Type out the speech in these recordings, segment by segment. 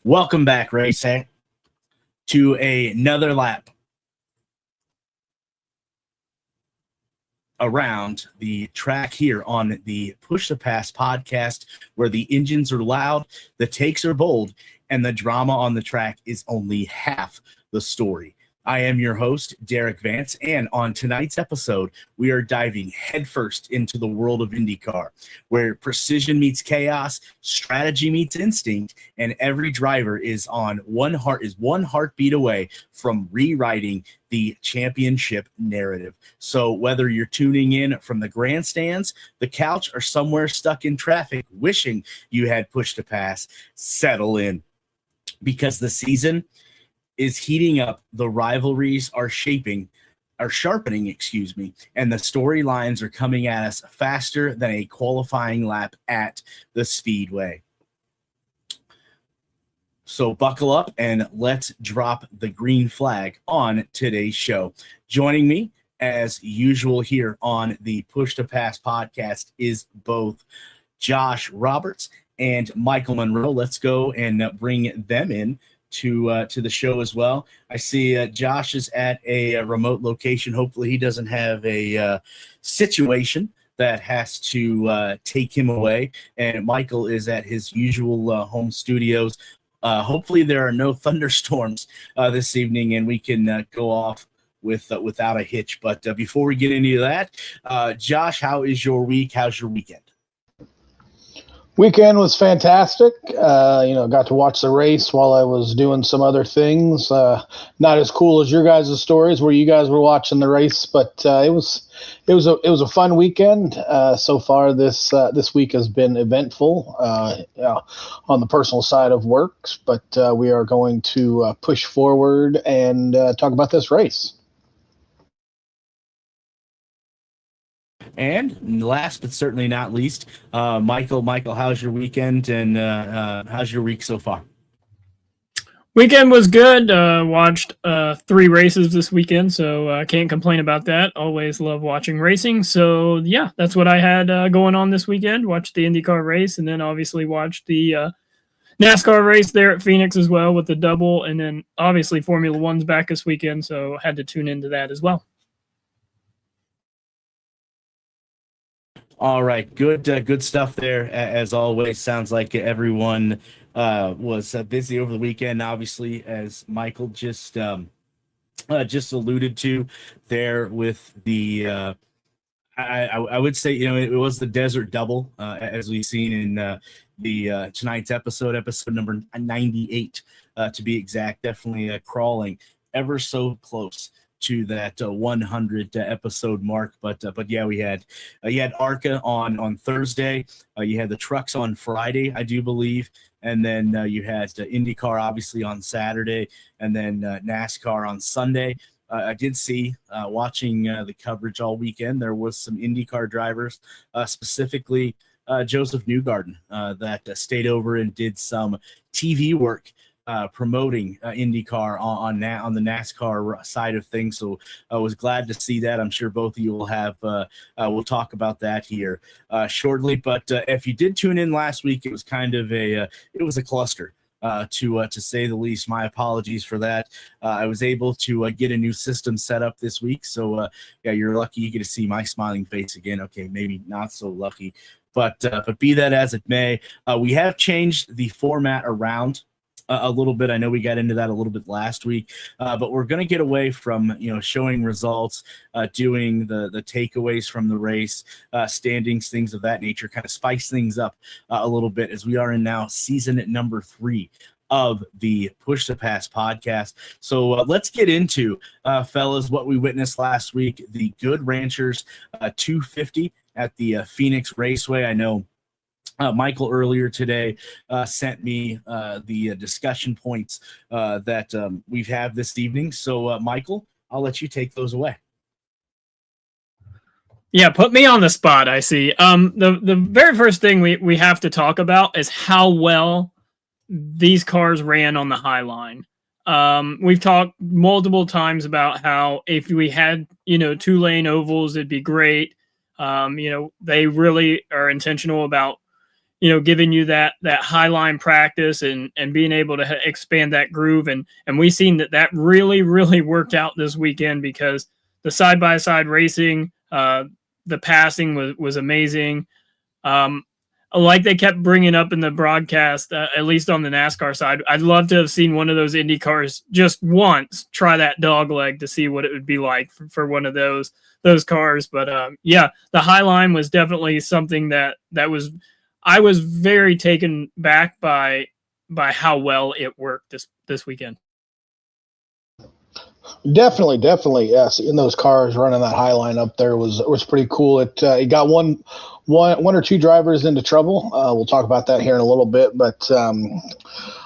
Welcome back, Racing, to another lap around the track here on the Push the Pass podcast, where the engines are loud, the takes are bold, and the drama on the track is only half the story. I am your host, Derek Vance, and on tonight's episode, we are diving headfirst into the world of IndyCar, where precision meets chaos, strategy meets instinct, and every driver is one heartbeat away from rewriting the championship narrative. So whether you're tuning in from the grandstands, the couch, or somewhere stuck in traffic wishing you had Push to Pass, settle in, because the season is heating up, the rivalries are sharpening, and the storylines are coming at us faster than a qualifying lap at the Speedway. So buckle up and let's drop the green flag on today's show. Joining me, as usual, here on the Push to Pass podcast is both Josh Roberts and Michael Monroe. Let's go and bring them in to the show as well. I see Josh is at a remote location. Hopefully he doesn't have a situation that has to take him away. And Michael is at his usual home studios. Hopefully there are no thunderstorms this evening, and we can go off without a hitch. But before we get into that, Josh, how is your week? How's your weekend? Weekend was fantastic. Got to watch the race while I was doing some other things. Not as cool as your guys' stories where you guys were watching the race, but it was a fun weekend. So far this week has been eventful on the personal side of work, but we are going to push forward and talk about this race. And last but certainly not least, Michael, how's your weekend and how's your week so far? Weekend was good. Watched 3 races this weekend, so I can't complain about that. Always love watching racing. So, yeah, that's what I had going on this weekend. Watched the IndyCar race, and then obviously watched the NASCAR race there at Phoenix as well with the double. And then obviously Formula One's back this weekend, so had to tune into that as well. All right, good stuff there. As always, sounds like everyone was busy over the weekend. Obviously, as Michael just alluded to there with the, I would say, it was the desert double, as we've seen in the tonight's episode number 98 to be exact. Definitely crawling ever so close to that 100 episode mark, but yeah, we had you had ARCA on Thursday, you had the trucks on Friday, I do believe, and then you had IndyCar obviously on Saturday, and then NASCAR on Sunday. I did see watching the coverage all weekend, there was some IndyCar drivers, specifically Joseph Newgarden, that stayed over and did some TV work promoting IndyCar on the NASCAR side of things. So I was glad to see that. I'm sure both of you will have, we'll talk about that here shortly. But if you did tune in last week, it was kind of it was a cluster. To say the least. My apologies for that. I was able to get a new system set up this week. So yeah, you're lucky you get to see my smiling face again. Okay, maybe not so lucky, but be that as it may, we have changed the format around a little bit. I know we got into that a little bit last week, but we're going to get away from showing results, doing the takeaways from the race, standings, things of that nature, kind of spice things up a little bit, as we are in now season number 3 of the Push to Pass podcast. So let's get into, fellas, what we witnessed last week, the Good Ranchers 250 at the Phoenix Raceway. I know Michael earlier today sent me the discussion points that we've had this evening. So, Michael, I'll let you take those away. Yeah, put me on the spot, I see. The very first thing we have to talk about is how well these cars ran on the high line. We've talked multiple times about how if we had, 2-lane ovals, it'd be great. They really are intentional about giving you that high line practice and being able to expand that groove. And we seen that really, really worked out this weekend, because the side-by-side racing, the passing was amazing. Like they kept bringing up in the broadcast, at least on the NASCAR side, I'd love to have seen one of those Indy cars just once try that dog leg to see what it would be like for one of those cars. But yeah, the high line was definitely something that was, I was very taken back by how well it worked this weekend. Definitely, yes. In those cars running that high line up there was pretty cool. It got one or two drivers into trouble. We'll talk about that here in a little bit. But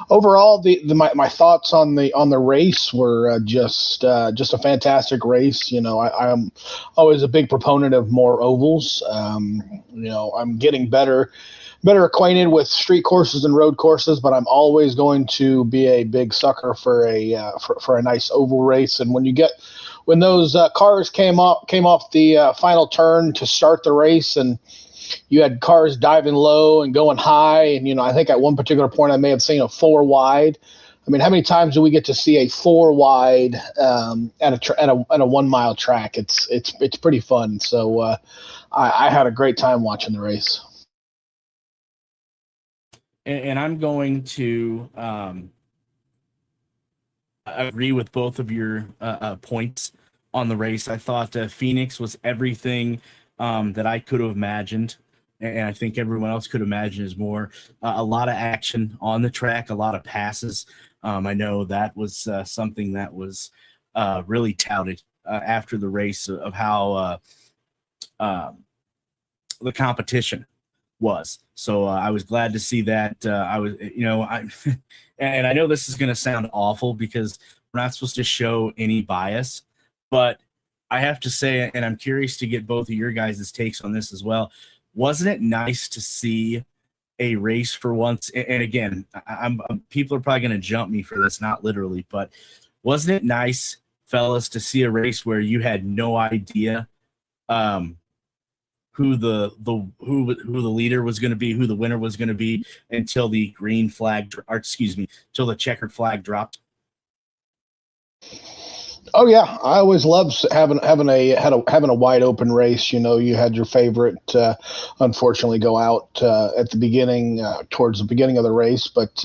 overall, my thoughts on the race were just a fantastic race. I'm always a big proponent of more ovals. I'm getting better acquainted with street courses and road courses, but I'm always going to be a big sucker for a nice oval race. And when those cars came off the final turn to start the race, and you had cars diving low and going high, and I think at one particular point I may have seen a 4 wide. I mean, how many times do we get to see a 4 wide at a 1 mile track? It's pretty fun. So I had a great time watching the race. And I'm going to agree with both of your points on the race. I thought Phoenix was everything that I could have imagined, and I think everyone else could imagine is more. A lot of action on the track, a lot of passes. I know that was something that was really touted after the race of how the competition was. So I was glad to see that. And I know this is going to sound awful because we're not supposed to show any bias, but I have to say, and I'm curious to get both of your guys' takes on this as well. Wasn't it nice to see a race for once? And again, people are probably going to jump me for this, not literally, but wasn't it nice, fellas, to see a race where you had no idea who the leader was going to be, who the winner was going to be, until the until the checkered flag dropped? Oh yeah, I always loved having a wide open race. You had your favorite, unfortunately, go out at the beginning, towards the beginning of the race, but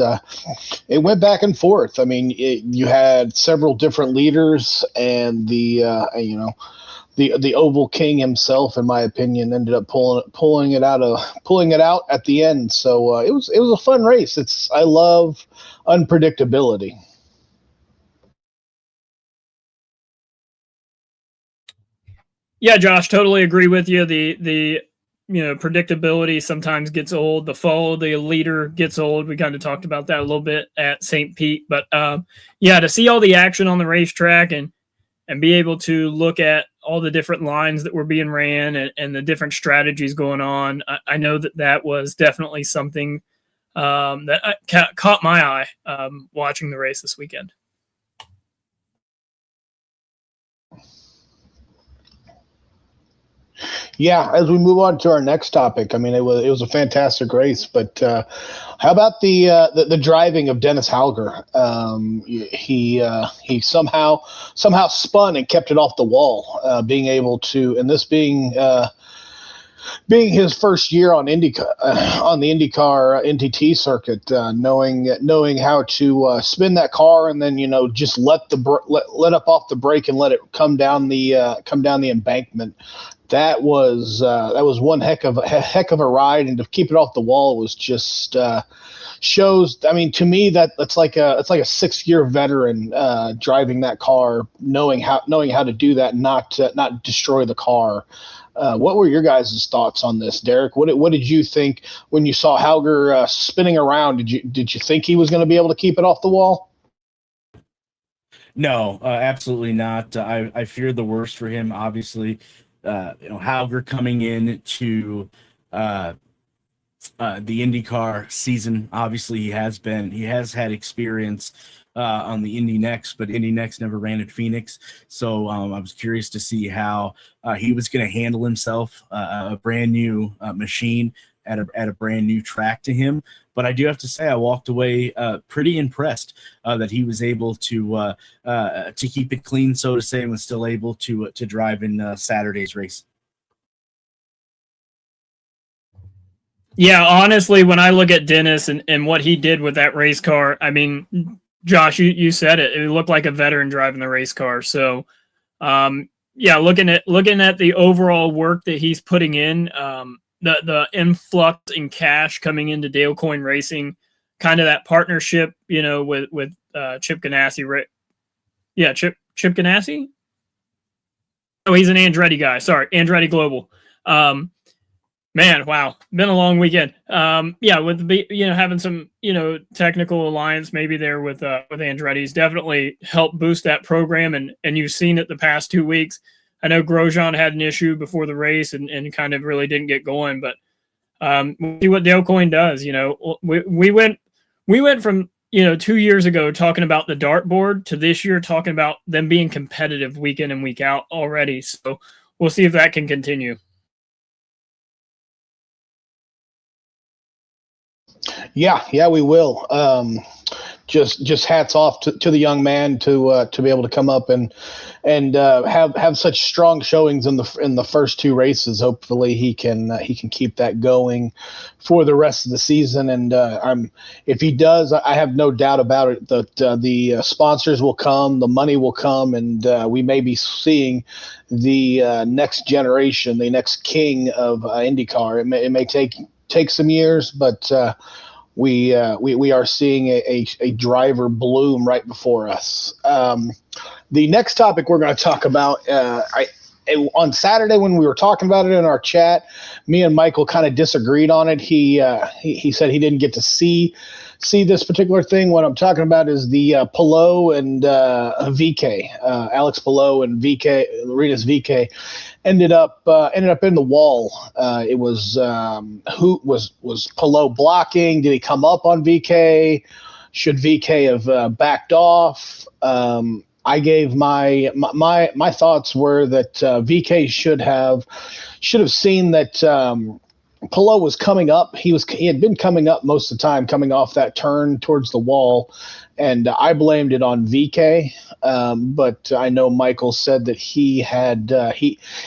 it went back and forth. I mean, you had several different leaders, and the Oval King himself, in my opinion, ended up pulling it out at the end. So it was a fun race. I love unpredictability. Yeah, Josh, totally agree with you. The predictability sometimes gets old. The follow the leader gets old. We kind of talked about that a little bit at St. Pete, but yeah, to see all the action on the racetrack and be able to look at all the different lines that were being ran and the different strategies going on, I know that was definitely something that caught my eye watching the race this weekend. Yeah, as we move on to our next topic, I mean, it was a fantastic race, but how about the driving of Dennis Hauger? He somehow spun and kept it off the wall, being able to, and this being his first year on the IndyCar NTT circuit, knowing how to spin that car and then just let up off the brake and let it come down the embankment. That was one heck of a ride, and to keep it off the wall was just shows. I mean, to me, it's like a 6-year veteran driving that car, knowing how to do that, and not destroy the car. What were your guys' thoughts on this, Derek? What did you think when you saw Hauger spinning around? Did you think he was going to be able to keep it off the wall? No, absolutely not. I feared the worst for him. Obviously, Hauger coming in to the IndyCar season. Obviously, he has had experience on the Indy Next, but Indy Next never ran at Phoenix. So I was curious to see how he was going to handle himself, a brand new machine at a brand new track to him. But I do have to say, I walked away pretty impressed that he was able to keep it clean, so to say, and was still able to drive in Saturday's race. Yeah, honestly, when I look at Dennis and what he did with that race car, I mean, Josh, you said it. It looked like a veteran driving the race car. So, yeah, looking at the overall work that he's putting in, the influx in cash coming into Dale Coyne Racing, kind of that partnership, with Chip Ganassi, yeah, Chip Ganassi. Oh, he's an Andretti guy. Sorry, Andretti Global. Man, wow, been a long weekend. Yeah, with having some technical alliance maybe there with Andretti's definitely helped boost that program, and you've seen it the past 2 weeks. I know Grosjean had an issue before the race and kind of really didn't get going, but we'll see what Dale Coyne does. We went from 2 years ago talking about the dartboard to this year talking about them being competitive week in and week out already. So we'll see if that can continue. Yeah, we will. Just hats off to the young man to be able to come up and have such strong showings in the first 2 races. Hopefully he can keep that going for the rest of the season. And if he does, I have no doubt about it that the sponsors will come, the money will come, and we may be seeing the next generation, the next king of IndyCar. It may take some years, but we are seeing a driver bloom right before us. The next topic we're going to talk about, on Saturday when we were talking about it in our chat, me and Michael kind of disagreed on it. He said he didn't get to see this particular thing. What I'm talking about is the Palou and VK, Alex Palou and VK, Rinus VK, ended up in the wall. It was who was Palou blocking? Did he come up on VK? Should VK have backed off? I gave my thoughts were that VK should have seen that Palou was coming up. He had been coming up most of the time, coming off that turn towards the wall, and I blamed it on VK. But I know Michael said that he had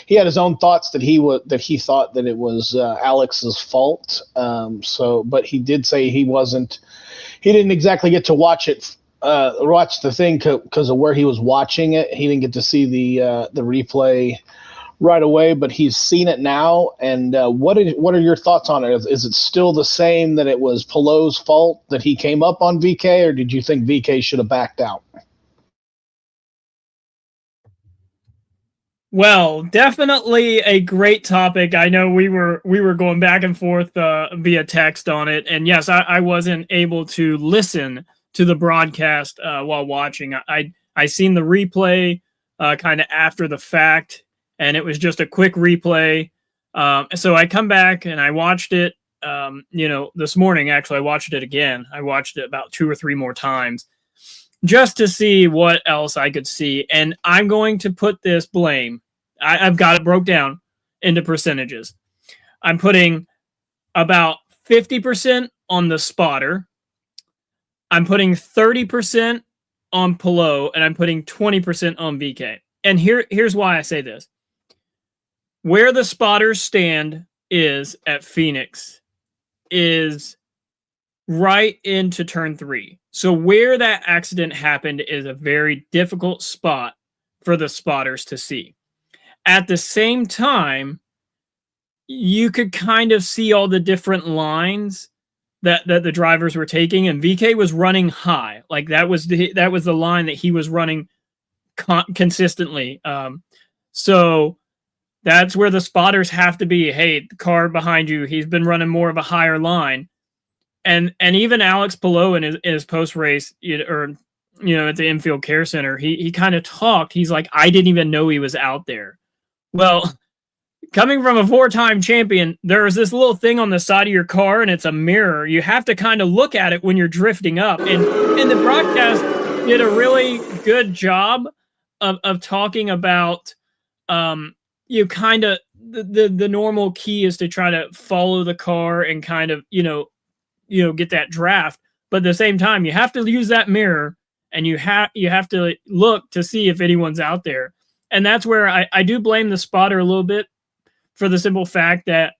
his own thoughts that he thought that it was Alex's fault. But he did say he didn't exactly get to watch the thing because of where he was watching it. He didn't get to see the replay right away, but he's seen it now. And what are your thoughts on it? Is it still the same that it was Palou's fault that he came up on VK, or did you think VK should have backed out? Well, definitely a great topic. I know we were going back and forth via text on it, and yes, I wasn't able to listen to the broadcast while watching. I seen the replay kind of after the fact, and it was just a quick replay. So I come back and I watched it. This morning actually I watched it again. I watched it about 2 or 3 more times just to see what else I could see. And I'm going to put this blame. I've got it broke down into percentages. I'm putting about 50% on the spotter. I'm putting 30% on Palou, and I'm putting 20% on VK. And here's why I say this. Where the spotters stand is at Phoenix is right into turn 3. So where that accident happened is a very difficult spot for the spotters to see. At the same time, you could kind of see all the different lines that the drivers were taking, and VK was running high. Like that was the line that he was running consistently. So that's where the spotters have to be. Hey, the car behind you, he's been running more of a higher line. And even Alex Palou in his post race, at the infield care center, he kind of talked. He's like, I didn't even know he was out there. Well, coming from a 4-time champion, there's this little thing on the side of your car, and it's a mirror. You have to kind of look at it when you're drifting up. And the broadcast did a really good job of talking about kind of the normal key is to try to follow the car and kind of, get that draft. But at the same time, you have to use that mirror, and you have to look to see if anyone's out there. And that's where I do blame the spotter a little bit, for the simple fact that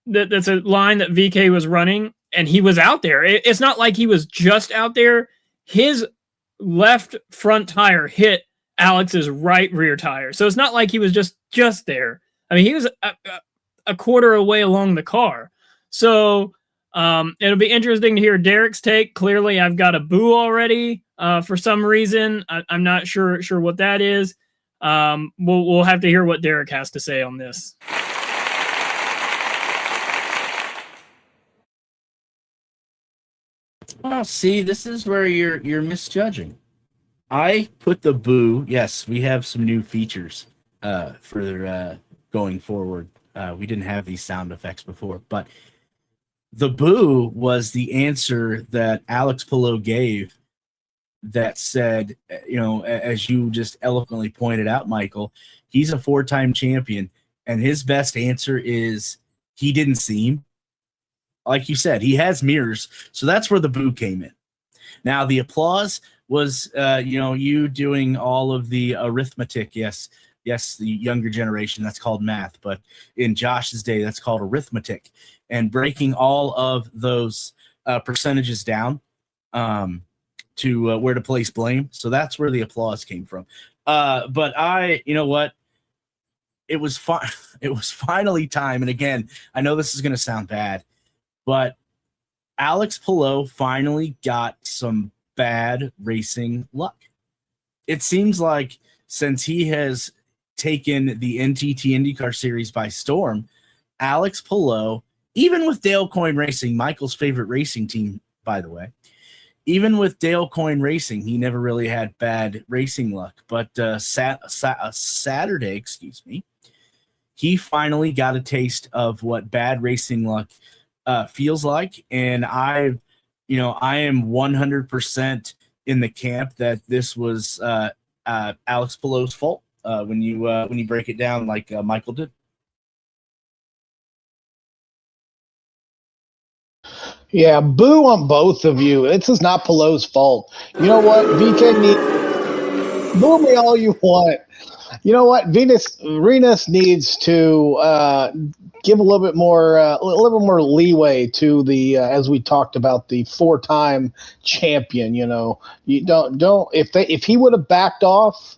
that's a line that VK was running, and he was out there. It's not like he was just out there. His left front tire hit Alex's right rear tire. So it's not like he was just there. I mean, he was a quarter away along the car. So it'll be interesting to hear Derek's take. Clearly, I've got a boo already for some reason. I'm not sure what that is. We'll have to hear what Derek has to say on this. Oh, see, this is where you're misjudging. I put the boo. Yes, we have some new features for going forward. We didn't have these sound effects before, but the boo was the answer that Alex Palou gave that said, as you just eloquently pointed out, Michael, he's a 4-time champion, and his best answer is he didn't see him. Like you said, he has mirrors, so that's where the boo came in. Now, the applause was, you doing all of the arithmetic. Yes, the younger generation, that's called math, but in Josh's day, that's called arithmetic, and breaking all of those percentages down to where to place blame. So that's where the applause came from. But you know what? It was finally time. And again, I know this is going to sound bad, but Alex Palou finally got some bad racing luck. It seems like since he has taken the NTT IndyCar Series by storm, Alex Palou, even with Dale Coyne Racing, Michael's favorite racing team, by the way, even with Dale Coyne Racing, he never really had bad racing luck. But Saturday, he finally got a taste of what bad racing luck feels like, and I am 100% in the camp that this was Alex Palou's fault when you break it down like Michael did. Yeah, boo on both of you. This is not Palou's fault. You know what? Boo me all you want. You know what? Renus needs to give a little bit more leeway to the as we talked about, the 4-time champion. You don't if he would have backed off,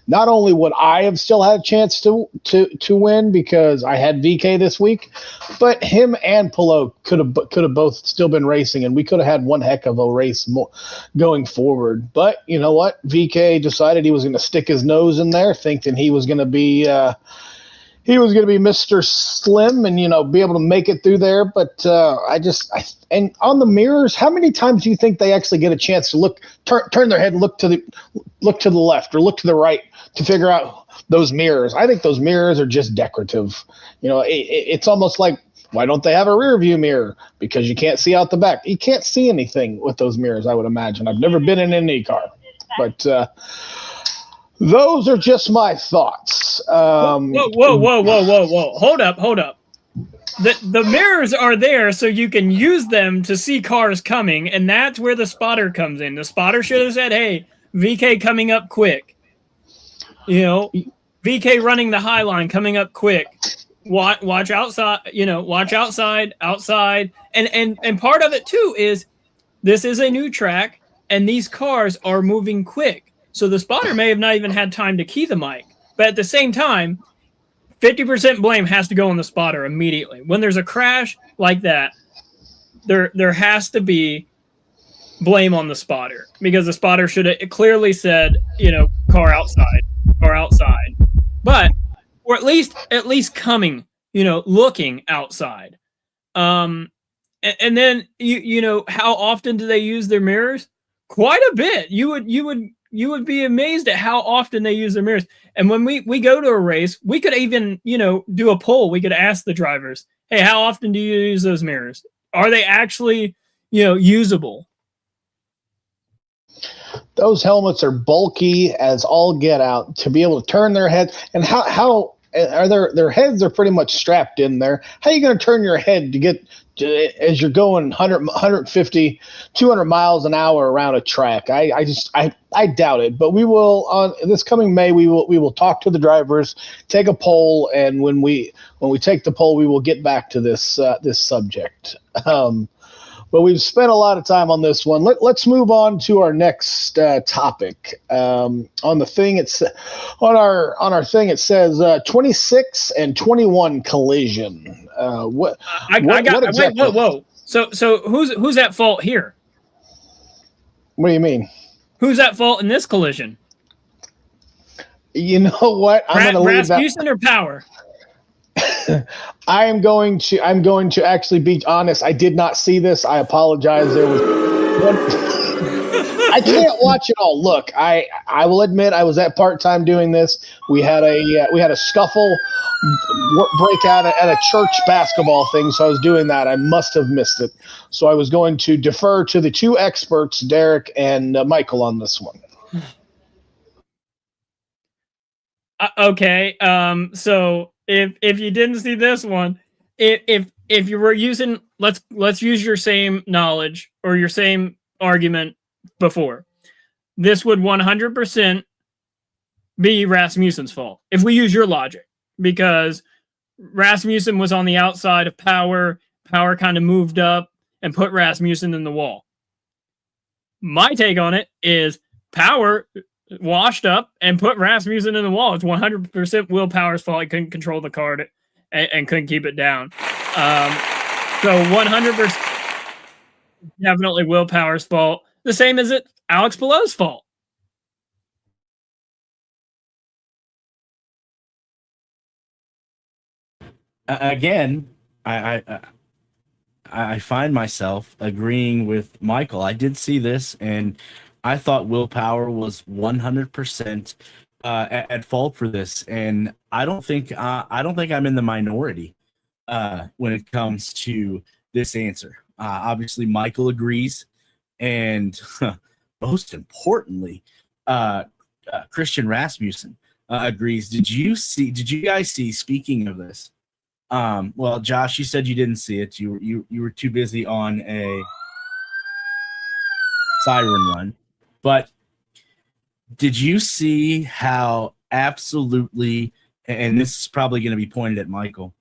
not only would I have still had a chance to win because I had VK this week, but him and Palou could have both still been racing, and we could have had one heck of a race more going forward. But you know what? VK decided he was going to stick his nose in there, thinking he was going to be Mr. Slim and be able to make it through there. But and on the mirrors, how many times do you think they actually get a chance to turn their head and look to the left or look to the right to figure out those mirrors? I think those mirrors are just decorative. It's almost like, why don't they have a rear view mirror? Because you can't see out the back. You can't see anything with those mirrors, I would imagine. I've never been in any car, but those are just my thoughts. Whoa. Hold up. The mirrors are there so you can use them to see cars coming, and that's where the spotter comes in. The spotter should have said, hey, VK coming up quick. VK running the high line coming up quick. Watch outside, watch outside. And part of it too is this is a new track and these cars are moving quick. So the spotter may have not even had time to key the mic. But at the same time, 50% blame has to go on the spotter immediately. When there's a crash like that, there has to be blame on the spotter, because the spotter should have clearly said, car outside. But or at least coming, looking outside. And then how often do they use their mirrors? Quite a bit. You would be amazed at how often they use their mirrors. And when we go to a race, we could even, do a poll. We could ask the drivers, hey, how often do you use those mirrors? Are they actually, usable? Those helmets are bulky as all get out to be able to turn their head. And how their heads are pretty much strapped in there. How are you going to turn your head as you're going 150, 200 miles an hour around a track? I doubt it. But we will on this coming May. We will talk to the drivers, take a poll, and when we take the poll, we will get back to this subject. But we've spent a lot of time on this one. Let's move on to our next topic. On the thing, on our thing. It says 26 and 21 collision. Whoa. So who's at fault here? What do you mean? Who's at fault in this collision? You know what? I'm going to leave that. Rasmussen or Power? I'm going to actually be honest. I did not see this. I apologize. There was I can't watch it all. Look, I will admit I was at part-time doing this. We had a scuffle break out at a church basketball thing, so I was doing that. I must have missed it. So I was going to defer to the two experts, Derek and Michael, on this one. Okay. So if you didn't see this one, if you were using, let's use your same knowledge or your same argument before, this would 100% be Rasmussen's fault if we use your logic, because Rasmussen was on the outside of Power. Power kind of moved up and put Rasmussen in the wall. My take on it is Power washed up and put Rasmussen in the wall. It's 100% Will Power's fault. He couldn't control the car and couldn't keep it down. So 100% definitely Will Power's fault. The same as it Alex Palou's fault. Again, I find myself agreeing with Michael. I did see this, and I thought Will Power was 100% at fault for this, and I don't think I'm in the minority when it comes to this answer. Obviously, Michael agrees, and most importantly, Christian Rasmussen agrees. Did you guys see? Speaking of this, well, Josh, you said you didn't see it. You were too busy on a siren run. But did you see how absolutely, and this is probably going to be pointed at Michael,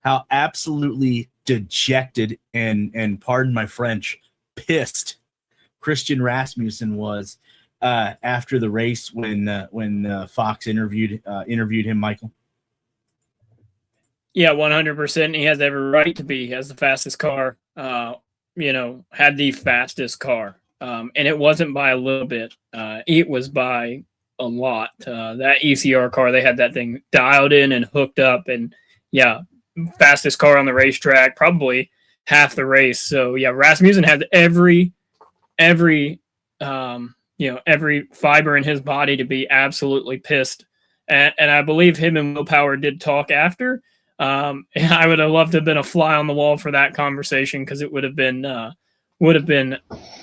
how absolutely dejected and pardon my French, pissed Christian Rasmussen was after the race when Fox interviewed him, Michael? Yeah, 100%. He has every right to be. He has the fastest car. Had the fastest car. And it wasn't by a little bit. It was by a lot. That ECR car, they had that thing dialed in and hooked up. And, yeah, fastest car on the racetrack, probably half the race. So, yeah, Rasmussen had every fiber in his body to be absolutely pissed. And I believe him and Will Power did talk after. I would have loved to have been a fly on the wall for that conversation, because it would have been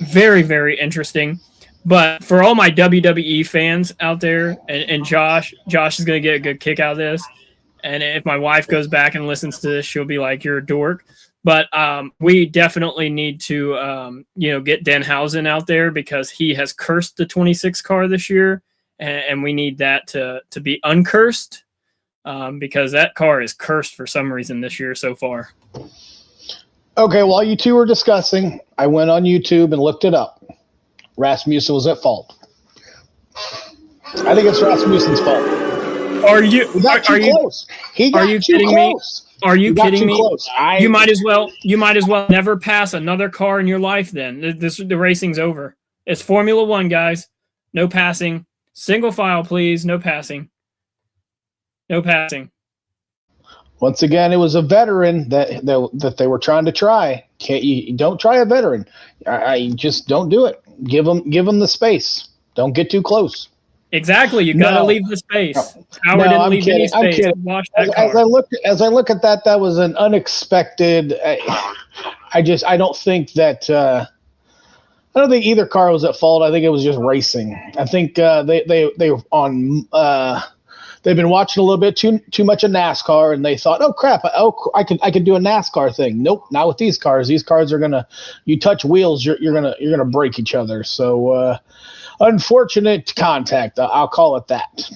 very, very interesting. But for all my WWE fans out there, and Josh is going to get a good kick out of this. And if my wife goes back and listens to this, she'll be like, "You're a dork." But we definitely need to, get Denhausen out there, because he has cursed the 26 car this year, and we need that to be uncursed, because that car is cursed for some reason this year so far. Okay, while you two were discussing, I went on YouTube and looked it up. Rasmussen was at fault. I think it's Rasmussen's fault. Are you close? He got too close. Are you kidding me? Close. You might as well never pass another car in your life then. The racing's over. It's Formula 1, guys. No passing. Single file, please. No passing. No passing. Once again, it was a veteran that they were trying to try. Don't try a veteran. I just don't do it. Give them the space. Don't get too close. Exactly. You got to leave the space. Howard didn't leave any space. As I look at that was an unexpected. I don't think that. I don't think either car was at fault. I think it was just racing. I think they they've been watching a little bit too much of NASCAR, and they thought, oh crap, I could do a NASCAR thing. Nope, not with these cars. These cars are gonna, you touch wheels, you're gonna break each other. So unfortunate contact, I'll call it that.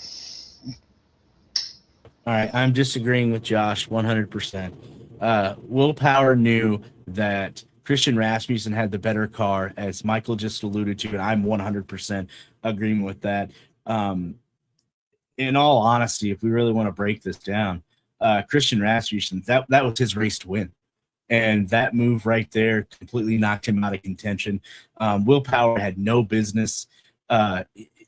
All right, I'm disagreeing with Josh 100%. Will Power knew that Christian Rasmussen had the better car, as Michael just alluded to, and I'm 100% agreeing with that. In all honesty, if we really want to break this down, Christian Rasmussen, that was his race to win. And that move right there completely knocked him out of contention. Will Power had no business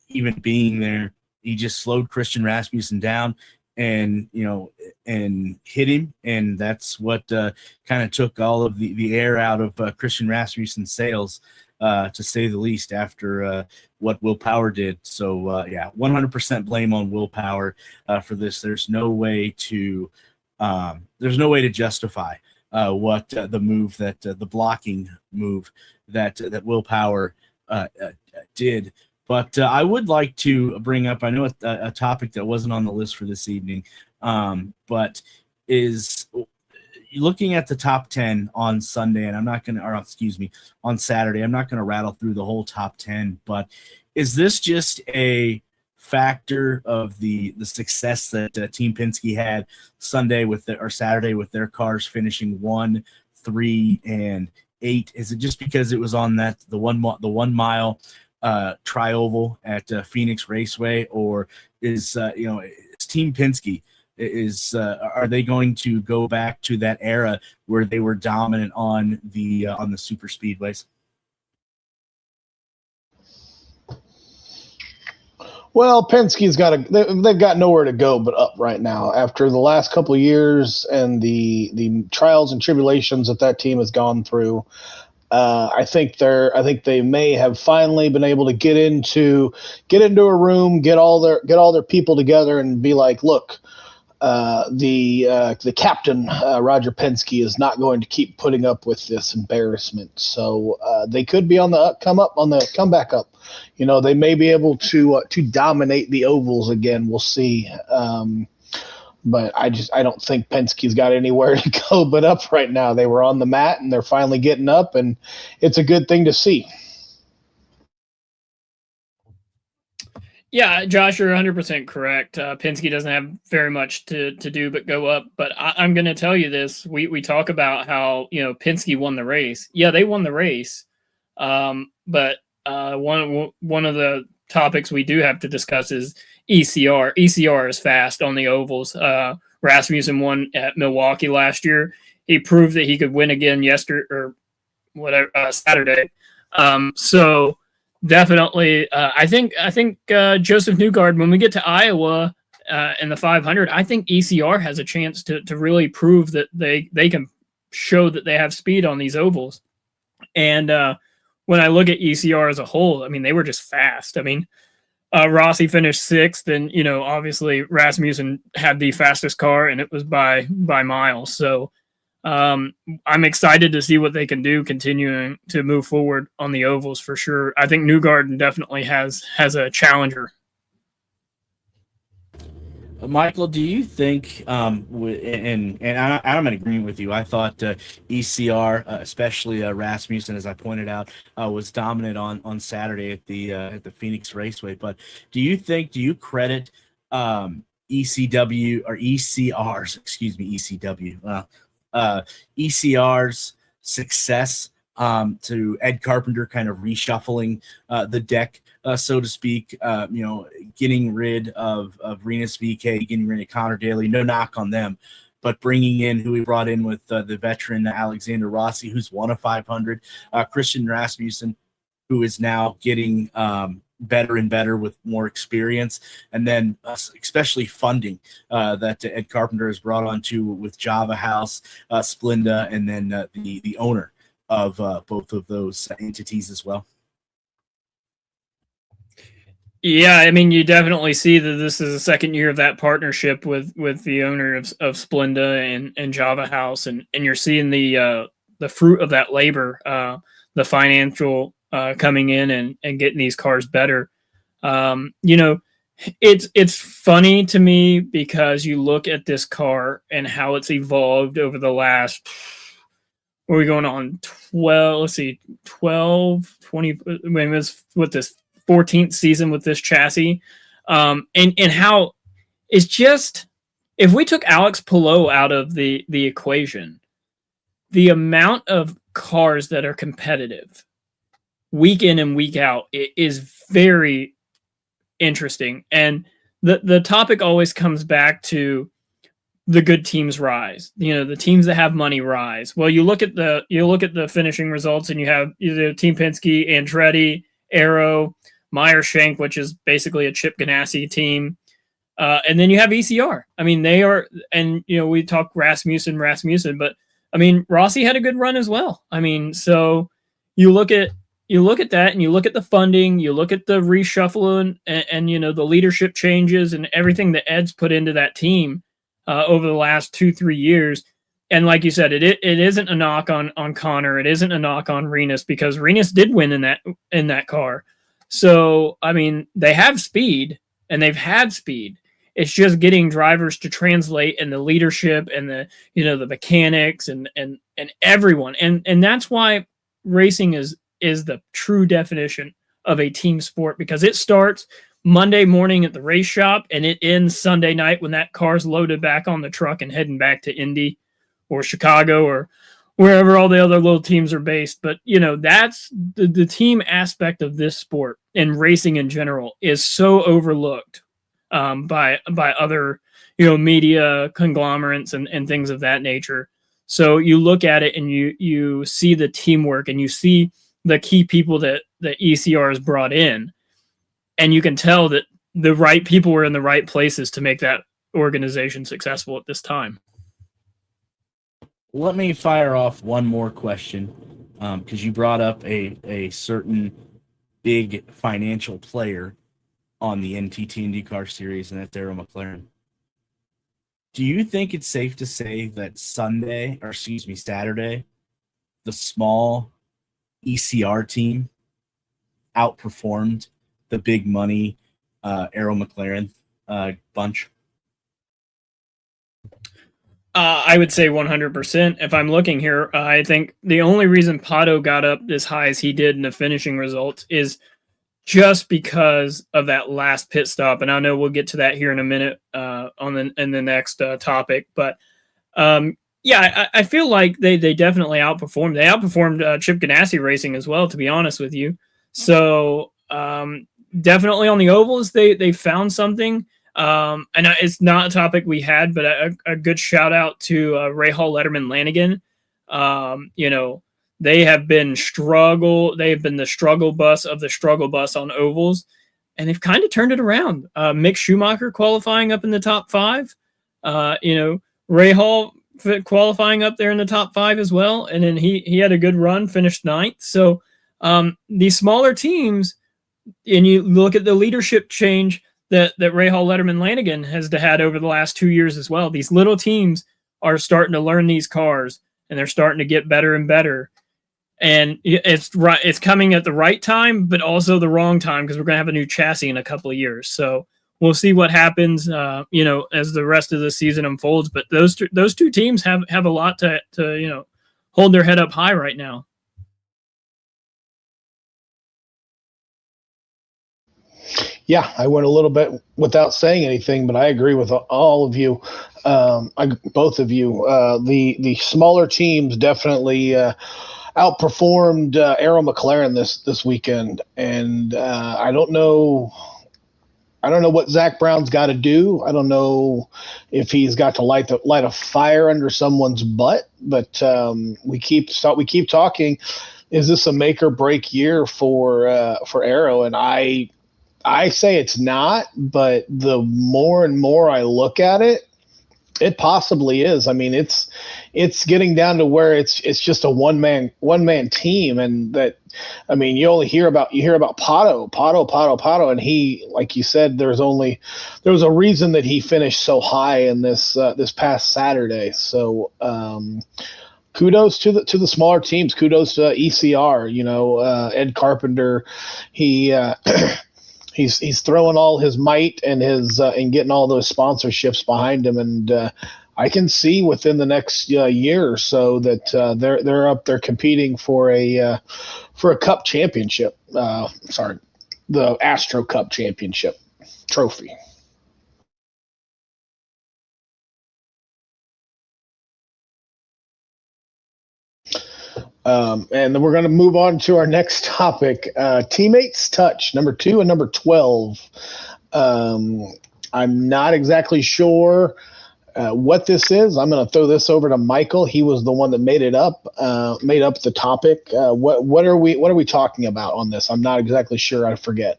even being there. He just slowed Christian Rasmussen down and hit him, and that's what kind of took all of the air out of Christian Rasmussen's sails, to say the least, after what Will Power did. So 100% blame on Will Power for this. There's no way to justify what the move that the blocking move that Will Power did. But I would like to bring up, I know a topic that wasn't on the list for this evening, but is looking at the top 10 on Sunday, and on Saturday. I'm not going to rattle through the whole top 10, but is this just a factor of the success that Team Penske had Saturday with their cars finishing 1, 3, and 8? Is it just because it was on the 1 mile tri-oval at Phoenix Raceway, or is Team Penske, are they going to go back to that era where they were dominant on the super speedways? Well, Penske's they've got nowhere to go but up right now after the last couple of years and the trials and tribulations that team has gone through. I think they may have finally been able to get into a room, get all their people together, and be like, look, the captain, Roger Penske, is not going to keep putting up with this embarrassment. So they could be on the comeback up. They may be able to dominate the ovals again. We'll see. But I don't think Penske's got anywhere to go but up right now. They were on the mat, and they're finally getting up, and it's a good thing to see. Yeah, Josh, you're 100% correct. Penske doesn't have very much to do but go up. But I'm going to tell you this. We talk about how, Penske won the race. Yeah, they won the race. But one of the topics we do have to discuss is ECR. ECR is fast on the ovals. Rasmussen won at Milwaukee last year. He proved that he could win again Saturday. So definitely, I think Joseph Newgarden, when we get to Iowa in the 500, I think ECR has a chance to really prove that they can show that they have speed on these ovals. And when I look at ECR as a whole, I mean, they were just fast. I mean, Rossi finished 6th, and obviously Rasmussen had the fastest car, and it was by miles. So I'm excited to see what they can do, continuing to move forward on the ovals for sure. I think Newgarden definitely has a challenger. Michael, do you think, and I'm in agreement with you, I thought ECR, especially Rasmussen, as I pointed out, was dominant on Saturday at the Phoenix Raceway. But do you credit ECW or ECR's, excuse me, ECW, ECR's success to Ed Carpenter kind of reshuffling the deck, so to speak, getting rid of Renus VK, getting rid of Connor Daly, no knock on them, but bringing in who we brought in with the veteran Alexander Rossi, who's won a 500, Christian Rasmussen, who is now getting better and better with more experience, and then especially funding that Ed Carpenter has brought on to with Java House, Splenda, and then the owner of both of those entities as well. Yeah, I mean, you definitely see that this is the second year of that partnership with the owner of Splenda and Java House, and you're seeing the fruit of that labor, the financial coming in and getting these cars better. It's funny to me because you look at this car and how it's evolved over the last, what are we going on, 12, let's see, 12, 20, I mean, it's with this 14th season with this chassis. And how it's just, if we took Alex Palou out of the equation, the amount of cars that are competitive week in and week out is very interesting. And the topic always comes back to the good teams rise. You know, the teams that have money rise. Well, you look at the finishing results, and you have either Team Penske, Andretti, Arrow, Meyer Shank, which is basically a Chip Ganassi team. And then you have ECR. I mean, they are, and you know, we talk Rasmussen, but I mean, Rossi had a good run as well. I mean, so you look at that, and you look at the funding, you look at the reshuffling, and you know, the leadership changes and everything that Ed's put into that team over the last 2-3 years. And like you said, it isn't a knock on Connor. It isn't a knock on Renus, because Renus did win in that car. So I mean, they have speed, and they've had speed. It's just getting drivers to translate, and the leadership, and the, you know, the mechanics, and everyone. And that's why racing is the true definition of a team sport, because it starts Monday morning at the race shop, and it ends Sunday night when that car's loaded back on the truck and heading back to Indy or Chicago or wherever all the other little teams are based. But, you know, that's the team aspect of this sport, and racing in general is so overlooked by other, you know, media conglomerates and things of that nature. So you look at it, and you see the teamwork, and you see the key people that ECR has brought in, and you can tell that the right people were in the right places to make that organization successful at this time. Let me fire off one more question, because you brought up a certain big financial player on the NTT IndyCar series, and that's Arrow McLaren. Do you think it's safe to say that Saturday, the small ECR team outperformed the big money Arrow McLaren bunch? I would say 100%. If I'm looking here, I think the only reason Pato got up as high as he did in the finishing results is just because of that last pit stop. And I know we'll get to that here in a minute in the next topic. But yeah, I feel like they definitely outperformed. They outperformed Chip Ganassi Racing as well, to be honest with you. So definitely on the ovals, they found something. And it's not a topic we had, but a good shout out to Rahal Letterman Lanigan. You know, they have been the struggle bus of the struggle bus on ovals, and they've kind of turned it around. Mick Schumacher qualifying up in the top 5. You know, Rahal qualifying up there in the top 5 as well, and then he had a good run, finished 9th. So these smaller teams, and you look at the leadership change that Rahal Letterman Lanigan has had over the last 2 years as well. These little teams are starting to learn these cars, and they're starting to get better and better. And it's coming at the right time, but also the wrong time, because we're going to have a new chassis in a couple of years. So we'll see what happens, you know, as the rest of the season unfolds. But those two teams have a lot to you know, hold their head up high right now. Yeah, I went a little bit without saying anything, but I agree with all of you, both of you. The smaller teams definitely outperformed Arrow McLaren this weekend, and I don't know what Zach Brown's got to do. I don't know if he's got to light a fire under someone's butt, but we keep talking. Is this a make or break year for Arrow? And I say it's not, but the more and more I look at it, it possibly is. I mean, it's getting down to where it's just a one man team, and that, I mean, you hear about Pato, and he, like you said, there was a reason that he finished so high in this past Saturday. So kudos to the smaller teams. Kudos to ECR. You know, Ed Carpenter, he he's throwing all his might and his and getting all those sponsorships behind him, and I can see within the next year or so that they're up there competing for a Cup championship. The Astro Cup championship trophy. And then we're going to move on to our next topic, teammates touch, number 2 and number 12. I'm not exactly sure what this is. I'm going to throw this over to Michael. He was the one that made up the topic. What are we talking about on this? I'm not exactly sure. I forget.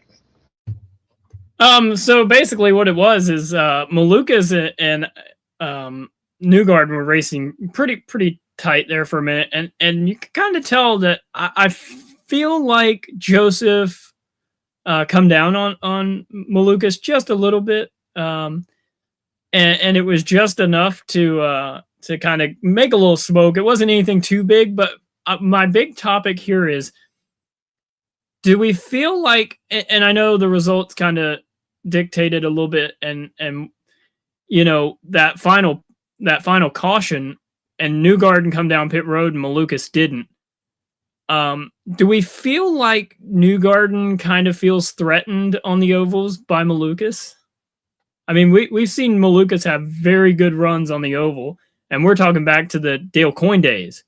So basically what it was is Malukas and Newgarden were racing pretty tight there for a minute, and you can kind of tell that I feel like Joseph come down on Malukas just a little bit, and it was just enough to kind of make a little smoke. It wasn't anything too big, but my big topic here is, do we feel like, and I know the results kind of dictated a little bit, and you know, that final caution, and Newgarden come down pit road and Malukas didn't. Do we feel like Newgarden kind of feels threatened on the ovals by Malukas? I mean, we've seen Malukas have very good runs on the oval, and we're talking back to the Dale Coyne days,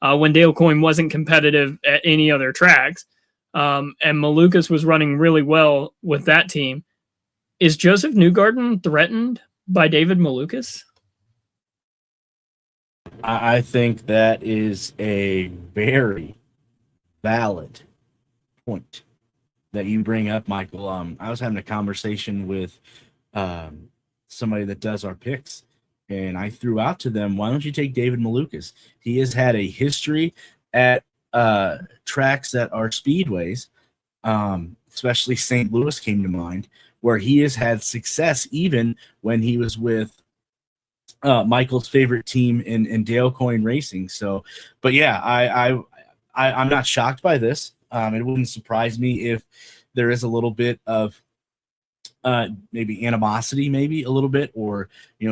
when Dale Coyne wasn't competitive at any other tracks, and Malukas was running really well with that team. Is Joseph Newgarden threatened by David Malukas? I think that is a very valid point that you bring up, Michael. I was having a conversation with somebody that does our picks, and I threw out to them, why don't you take David Malukas? He has had a history at tracks that are speedways, especially St. Louis came to mind, where he has had success even when he was with Michael's favorite team in Dale Coyne Racing. So, but yeah, I'm not shocked by this. It wouldn't surprise me if there is a little bit of maybe animosity, maybe a little bit, or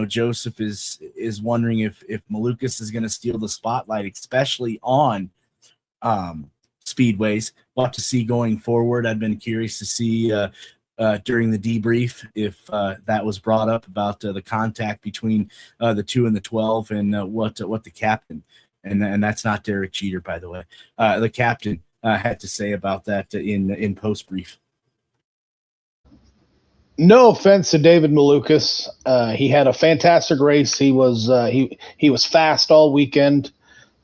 Joseph is wondering if Malukas is going to steal the spotlight, especially on speedways. We'll have to see going forward. I've been curious to see during the debrief if that was brought up about the contact between the 2 and the 12, and what the captain, and that's not Derek Jeter, by the way, the captain had to say about that in post brief. No offense to David Malukas, he had a fantastic race. He was he was fast all weekend,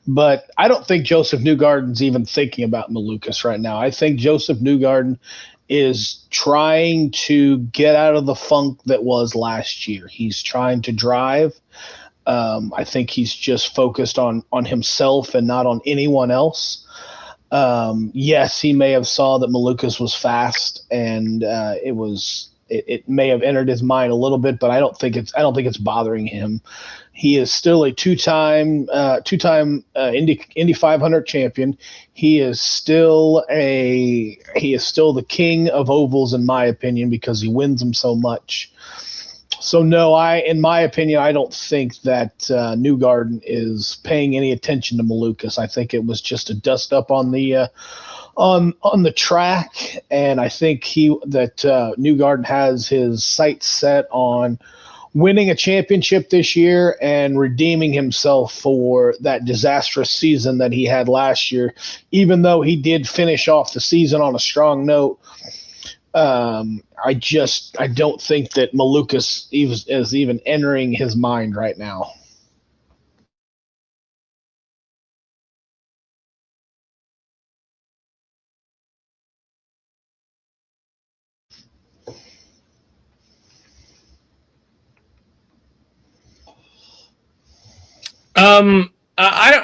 but I don't think Joseph Newgarden's even thinking about Malukas right now. I think Joseph Newgarden is trying to get out of the funk that was last year. He's trying to drive. I think he's just focused on himself and not on anyone else. Yes, he may have saw that Malukas was fast, and it may have entered his mind a little bit, but I don't think it's bothering him. He is still a two-time Indy 500 champion. He is still the king of ovals, in my opinion, because he wins them so much. So no, in my opinion, I don't think that Newgarden is paying any attention to Malukas. I think it was just a dust up on the track, and I think Newgarden has his sights set on winning a championship this year and redeeming himself for that disastrous season that he had last year. Even though he did finish off the season on a strong note, I don't think that Malukas is even entering his mind right now.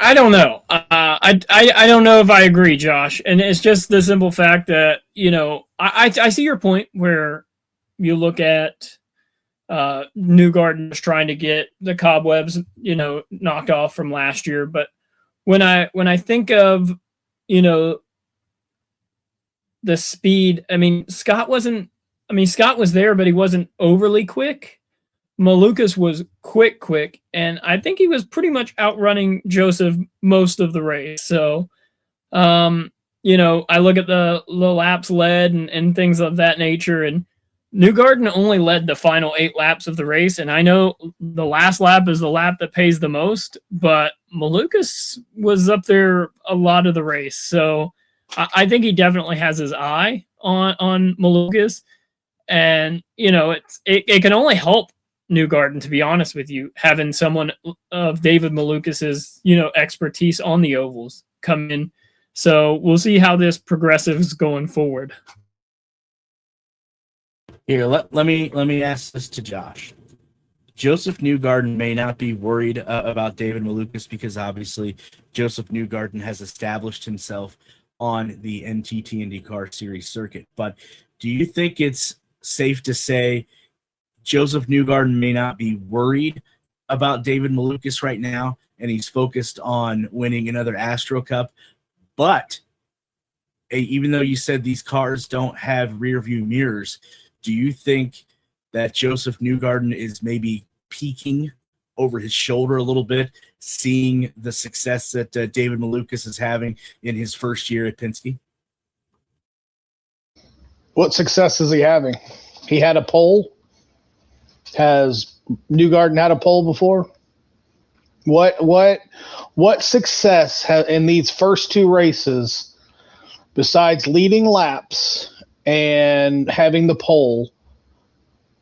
I don't know. I don't know if I agree, Josh. And it's just the simple fact that, I see your point where you look at Newgarden trying to get the cobwebs, knocked off from last year. But when I think of, the speed, I mean, Scott wasn't I mean, Scott was there, but he wasn't overly quick. Malukas was quick, and I think he was pretty much outrunning Joseph most of the race. So, I look at the laps led and things of that nature, and Newgarden only led the final 8 laps of the race, and I know the last lap is the lap that pays the most, but Malukas was up there a lot of the race. So I think he definitely has his eye on Malukas, and it can only help Newgarden, to be honest with you, having someone of David Malukas's expertise on the ovals come in. So we'll see how this progresses going forward. Here, let me ask this to Josh. Joseph Newgarden may not be worried about David Malukas because obviously Joseph Newgarden has established himself on the NTT IndyCar Series circuit. But do you think it's safe to say Joseph Newgarden may not be worried about David Malukas right now, and he's focused on winning another Astro Cup? But even though you said these cars don't have rear view mirrors, do you think that Joseph Newgarden is maybe peeking over his shoulder a little bit, seeing the success that David Malukas is having in his first year at Penske? What success is he having? He had a pole. Has Newgarden had a pole before? What success in these first 2 races, besides leading laps and having the pole,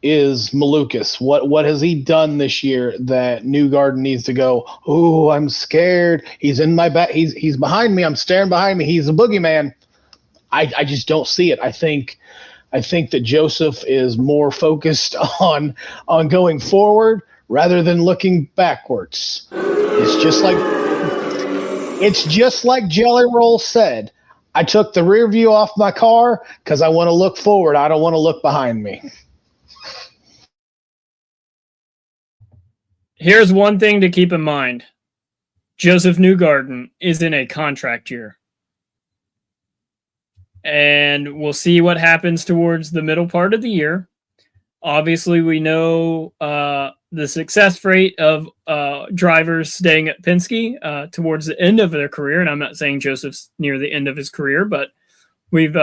is Malukas? What has he done this year that Newgarden needs to go, oh, I'm scared. He's in my back. He's behind me. I'm staring behind me. He's a boogeyman. I just don't see it. I think that Joseph is more focused on going forward rather than looking backwards. It's just like Jelly Roll said. I took the rear view off my car because I want to look forward. I don't want to look behind me. Here's one thing to keep in mind. Joseph Newgarden is in a contract year. And we'll see what happens towards the middle part of the year. Obviously, we know the success rate of drivers staying at Penske towards the end of their career. And I'm not saying Joseph's near the end of his career, but we've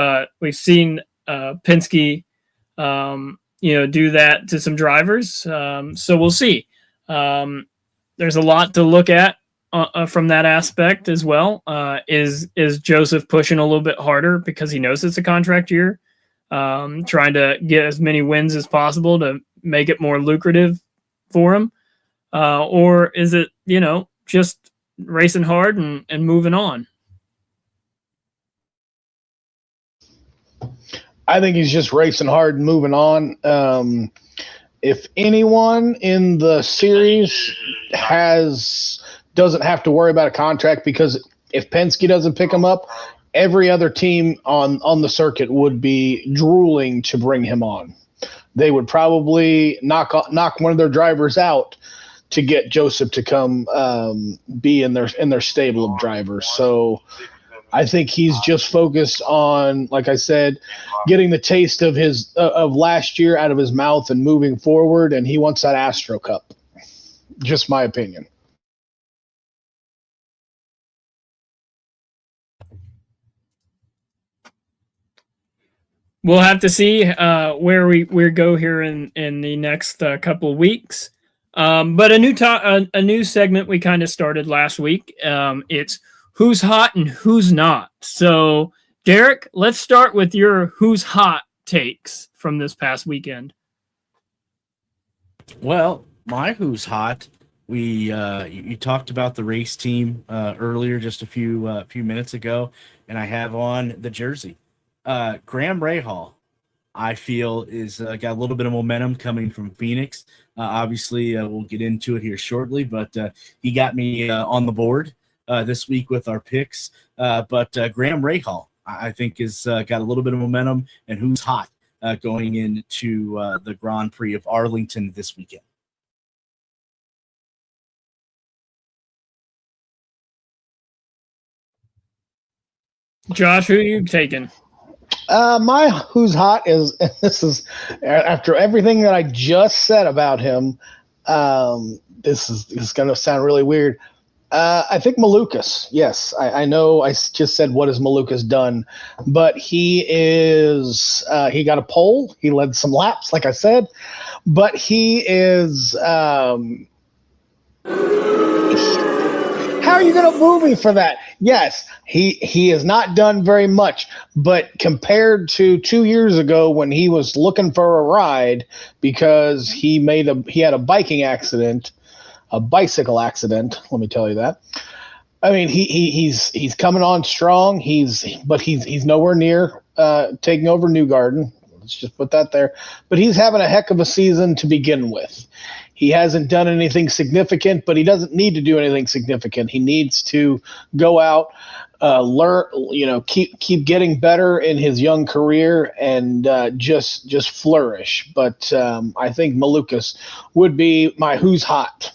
seen Penske, do that to some drivers. So we'll see. There's a lot to look at from that aspect as well. Is Joseph pushing a little bit harder because he knows it's a contract year, trying to get as many wins as possible to make it more lucrative for him? Or is it, just racing hard and moving on? I think he's just racing hard and moving on. If anyone in the series doesn't have to worry about a contract, because if Penske doesn't pick him up, every other team on the circuit would be drooling to bring him on. They would probably knock one of their drivers out to get Joseph to come be in their stable of drivers. So I think he's just focused on, like I said, getting the taste of of last year out of his mouth and moving forward, and he wants that Astro Cup. Just my opinion. We'll have to see where we go here in the next couple of weeks. But a new segment we kind of started last week. It's who's hot and who's not. So, Derek, let's start with your who's hot takes from this past weekend. Well, my who's hot. You talked about the race team earlier, just a few minutes ago, and I have on the jersey. Graham Rahal, I feel, is got a little bit of momentum coming from Phoenix. Obviously, we'll get into it here shortly, but he got me on the board this week with our picks. But Graham Rahal, I think, has got a little bit of momentum, and who's hot going into the Grand Prix of Arlington this weekend. Josh, who are you taking? My who's hot is this is after everything that I just said about him. This is going to sound really weird. I think Malukas. Yes, I know. I just said what has Malukas done, but he is. He got a pole. He led some laps, like I said, but he is. How are you going to boo me for that? Yes, he has not done very much, but compared to 2 years ago when he was looking for a ride because he had a bicycle accident. Let me tell you that. I mean, he's coming on strong. He's nowhere near taking over Newgarden. Let's just put that there. But he's having a heck of a season to begin with. He hasn't done anything significant, but he doesn't need to do anything significant. He needs to go out, learn, keep getting better in his young career and just flourish. But I think Malukas would be my who's hot.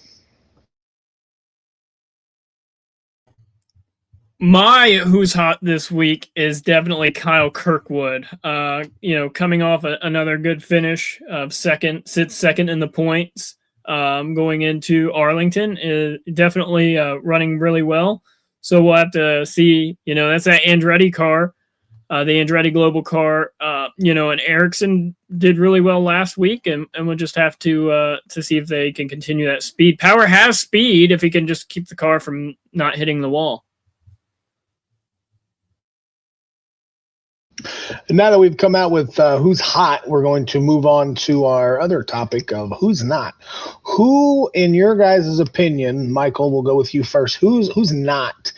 My who's hot this week is definitely Kyle Kirkwood. Coming off another good finish of sits second in the points. Going into Arlington is definitely running really well. So we'll have to see. That's that Andretti car, the Andretti Global car. And Ericsson did really well last week, and we'll just have to see if they can continue that speed. Power has speed if he can just keep the car from not hitting the wall. Now that we've come out with who's hot, we're going to move on to our other topic of who's not. Who, in your guys' opinion, Michael, we'll go with you first. Who's not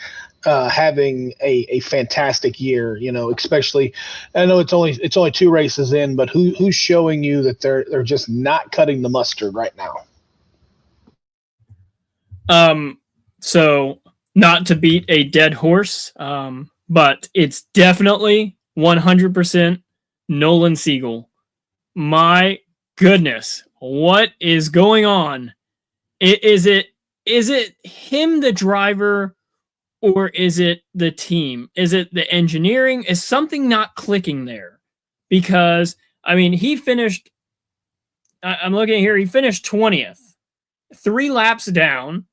having a fantastic year? Especially, I know it's only 2 races in, but who's showing you that they're just not cutting the mustard right now? So not to beat a dead horse, but it's definitely 100% Nolan Siegel. My goodness, what is going on? Is it him, the driver, or is it the team? Is it the engineering? Is something not clicking there? Because, he finished, I'm looking here, he finished 20th, 3 laps down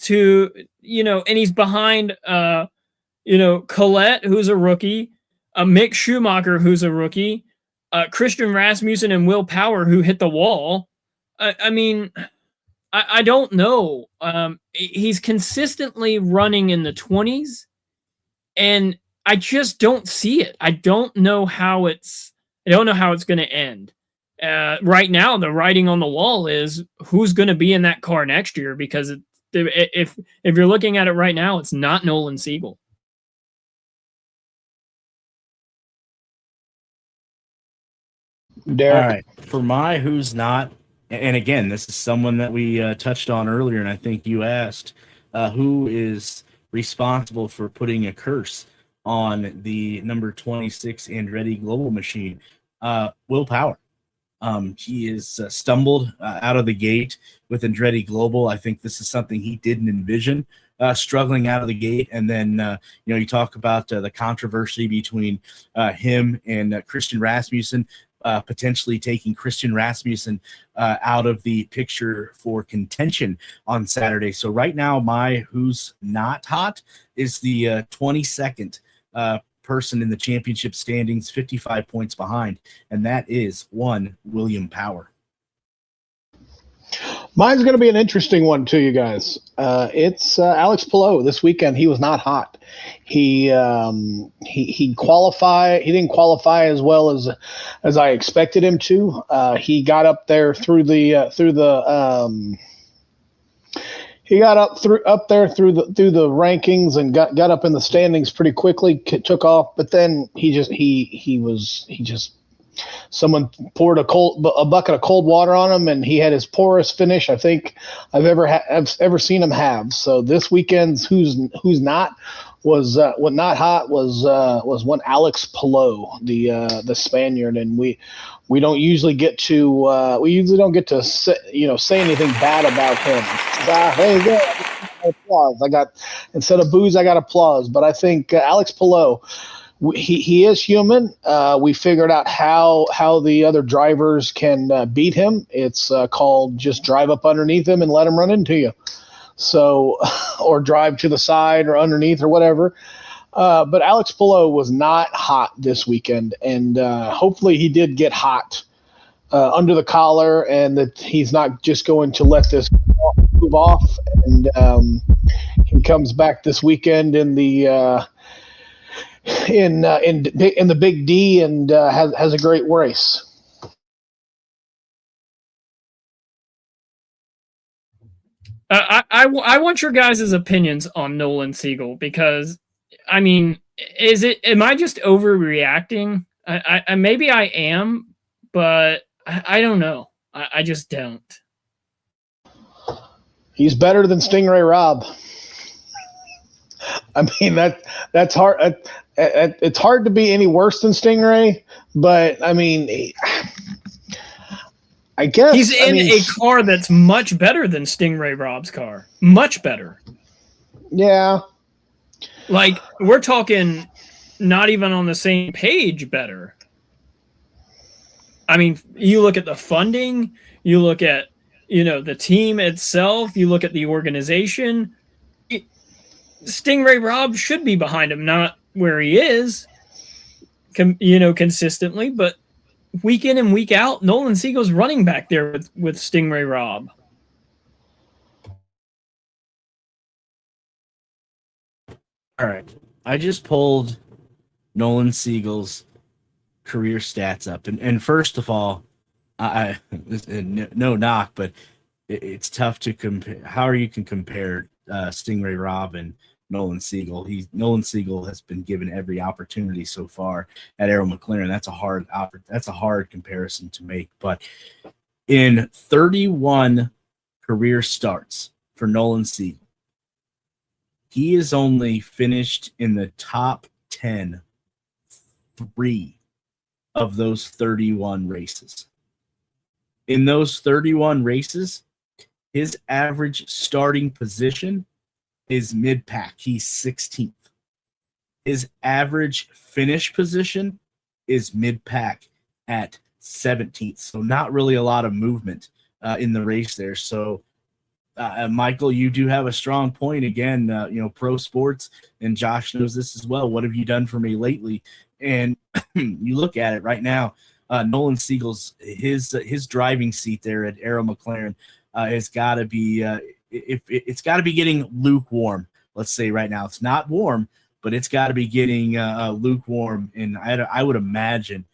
to, and he's behind, Colette, who's a rookie, Mick Schumacher, who's a rookie, Christian Rasmussen and Will Power, who hit the wall. I don't know. He's consistently running in the 20s, and I just don't see it. I don't know how it's going to end. Right now, the writing on the wall is who's going to be in that car next year, because if you're looking at it right now, it's not Nolan Siegel. Derek. All right. For my who's not, and again, this is someone that we touched on earlier, and I think you asked who is responsible for putting a curse on the number 26 Andretti Global machine. Will Power. He is stumbled out of the gate with Andretti Global. I think this is something he didn't envision, struggling out of the gate. And then, you talk about the controversy between him and Christian Rasmussen, potentially taking Christian Rasmussen out of the picture for contention on Saturday. So right now, my who's not hot is the 22nd person in the championship standings, 55 points behind, and that is one William Power. Mine's going to be an interesting one too, you guys. It's Alex Palou. This weekend, he was not hot. He qualified. He didn't qualify as well as I expected him to. He got up there through the rankings and got up in the standings pretty quickly. Took off, but then someone poured a bucket of cold water on him, and he had his poorest finish I think I've ever seen him have. So this weekend's who's not was what not hot was one Alex Palou, the Spaniard, and we don't usually get to say anything bad about him. Hey, there, applause. Instead of booze, I got applause. But I think Alex Palou he is human. We figured out how the other drivers can beat him. It's called just drive up underneath him and let him run into you. So, or drive to the side or underneath or whatever. But Alex Palou was not hot this weekend, and hopefully he did get hot under the collar, and that he's not just going to let this move off. And he comes back this weekend in the in the Big D and has a great race. I want your guys' opinions on Nolan Siegel, because, I mean, am I just overreacting? I maybe I am, but I don't know. I just don't. He's better than Stingray Rob. I mean, that's hard. It's hard to be any worse than Stingray, but I mean, I guess he's in a car that's much better than Stingray Rob's car. Much better. Yeah. Like, we're talking not even on the same page better. I mean, you look at the funding, you look at, the team itself, you look at the organization. Stingray Rob should be behind him, not where he is, consistently, but week in and week out, Nolan Siegel's running back there with Stingray Rob. All right. I just pulled Nolan Siegel's career stats up. And first of all, I no knock, but it's tough to compare. How you can compare Stingray Rob and Nolan Siegel? Nolan Siegel has been given every opportunity so far at Arrow McLaren. That's a hard comparison to make. But in 31 career starts for Nolan Siegel, he is only finished in the top 10 3 of those 31 races. In those 31 races, his average starting position is mid-pack. He's 16th. His average finish position is mid-pack at 17th. So not really a lot of movement in the race there. So, Michael, you do have a strong point. Again, pro sports, and Josh knows this as well. What have you done for me lately? And you look at it right now, Nolan Siegel's his driving seat there at Arrow McLaren has got to be it's got to be getting lukewarm. Let's say right now it's not warm, but it's got to be getting lukewarm. And I would imagine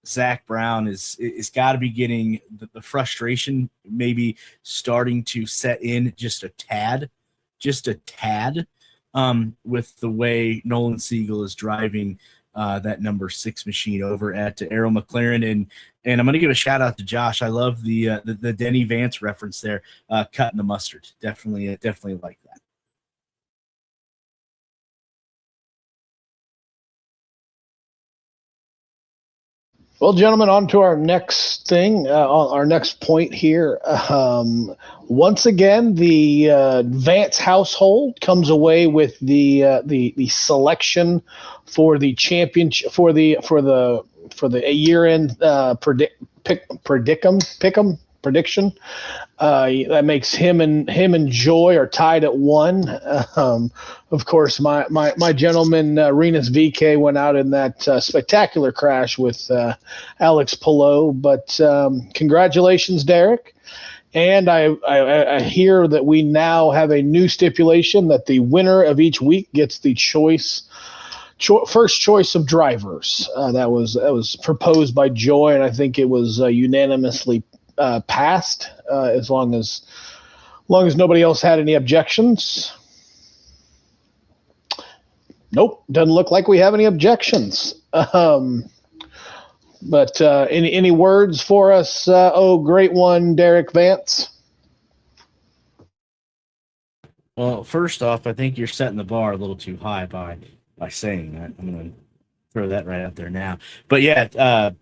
Zach Brown is got to be getting the frustration maybe starting to set in just a tad with the way Nolan Siegel is driving that number 6 machine over at Arrow McLaren. And I'm going to give a shout out to Josh. I love the Denny Vance reference there, cutting the mustard. Definitely like that. Well, gentlemen, on to our next thing, our next point here. Once again, the Vance household comes away with the selection for the championship for the year-end prediction. That makes him and Joy are tied at 1. Of course, my gentleman Renus VK went out in that spectacular crash with Alex Palou. But congratulations, Derek. And I hear that we now have a new stipulation that the winner of each week gets the first choice of drivers. That was proposed by Joy, and I think it was unanimously passed, as long as nobody else had any objections. Nope, doesn't look like we have any objections. But any words for us? Great one, Derek Vance. Well, first off, I think you're setting the bar a little too high by saying that. I'm going to throw that right out there now. But yeah,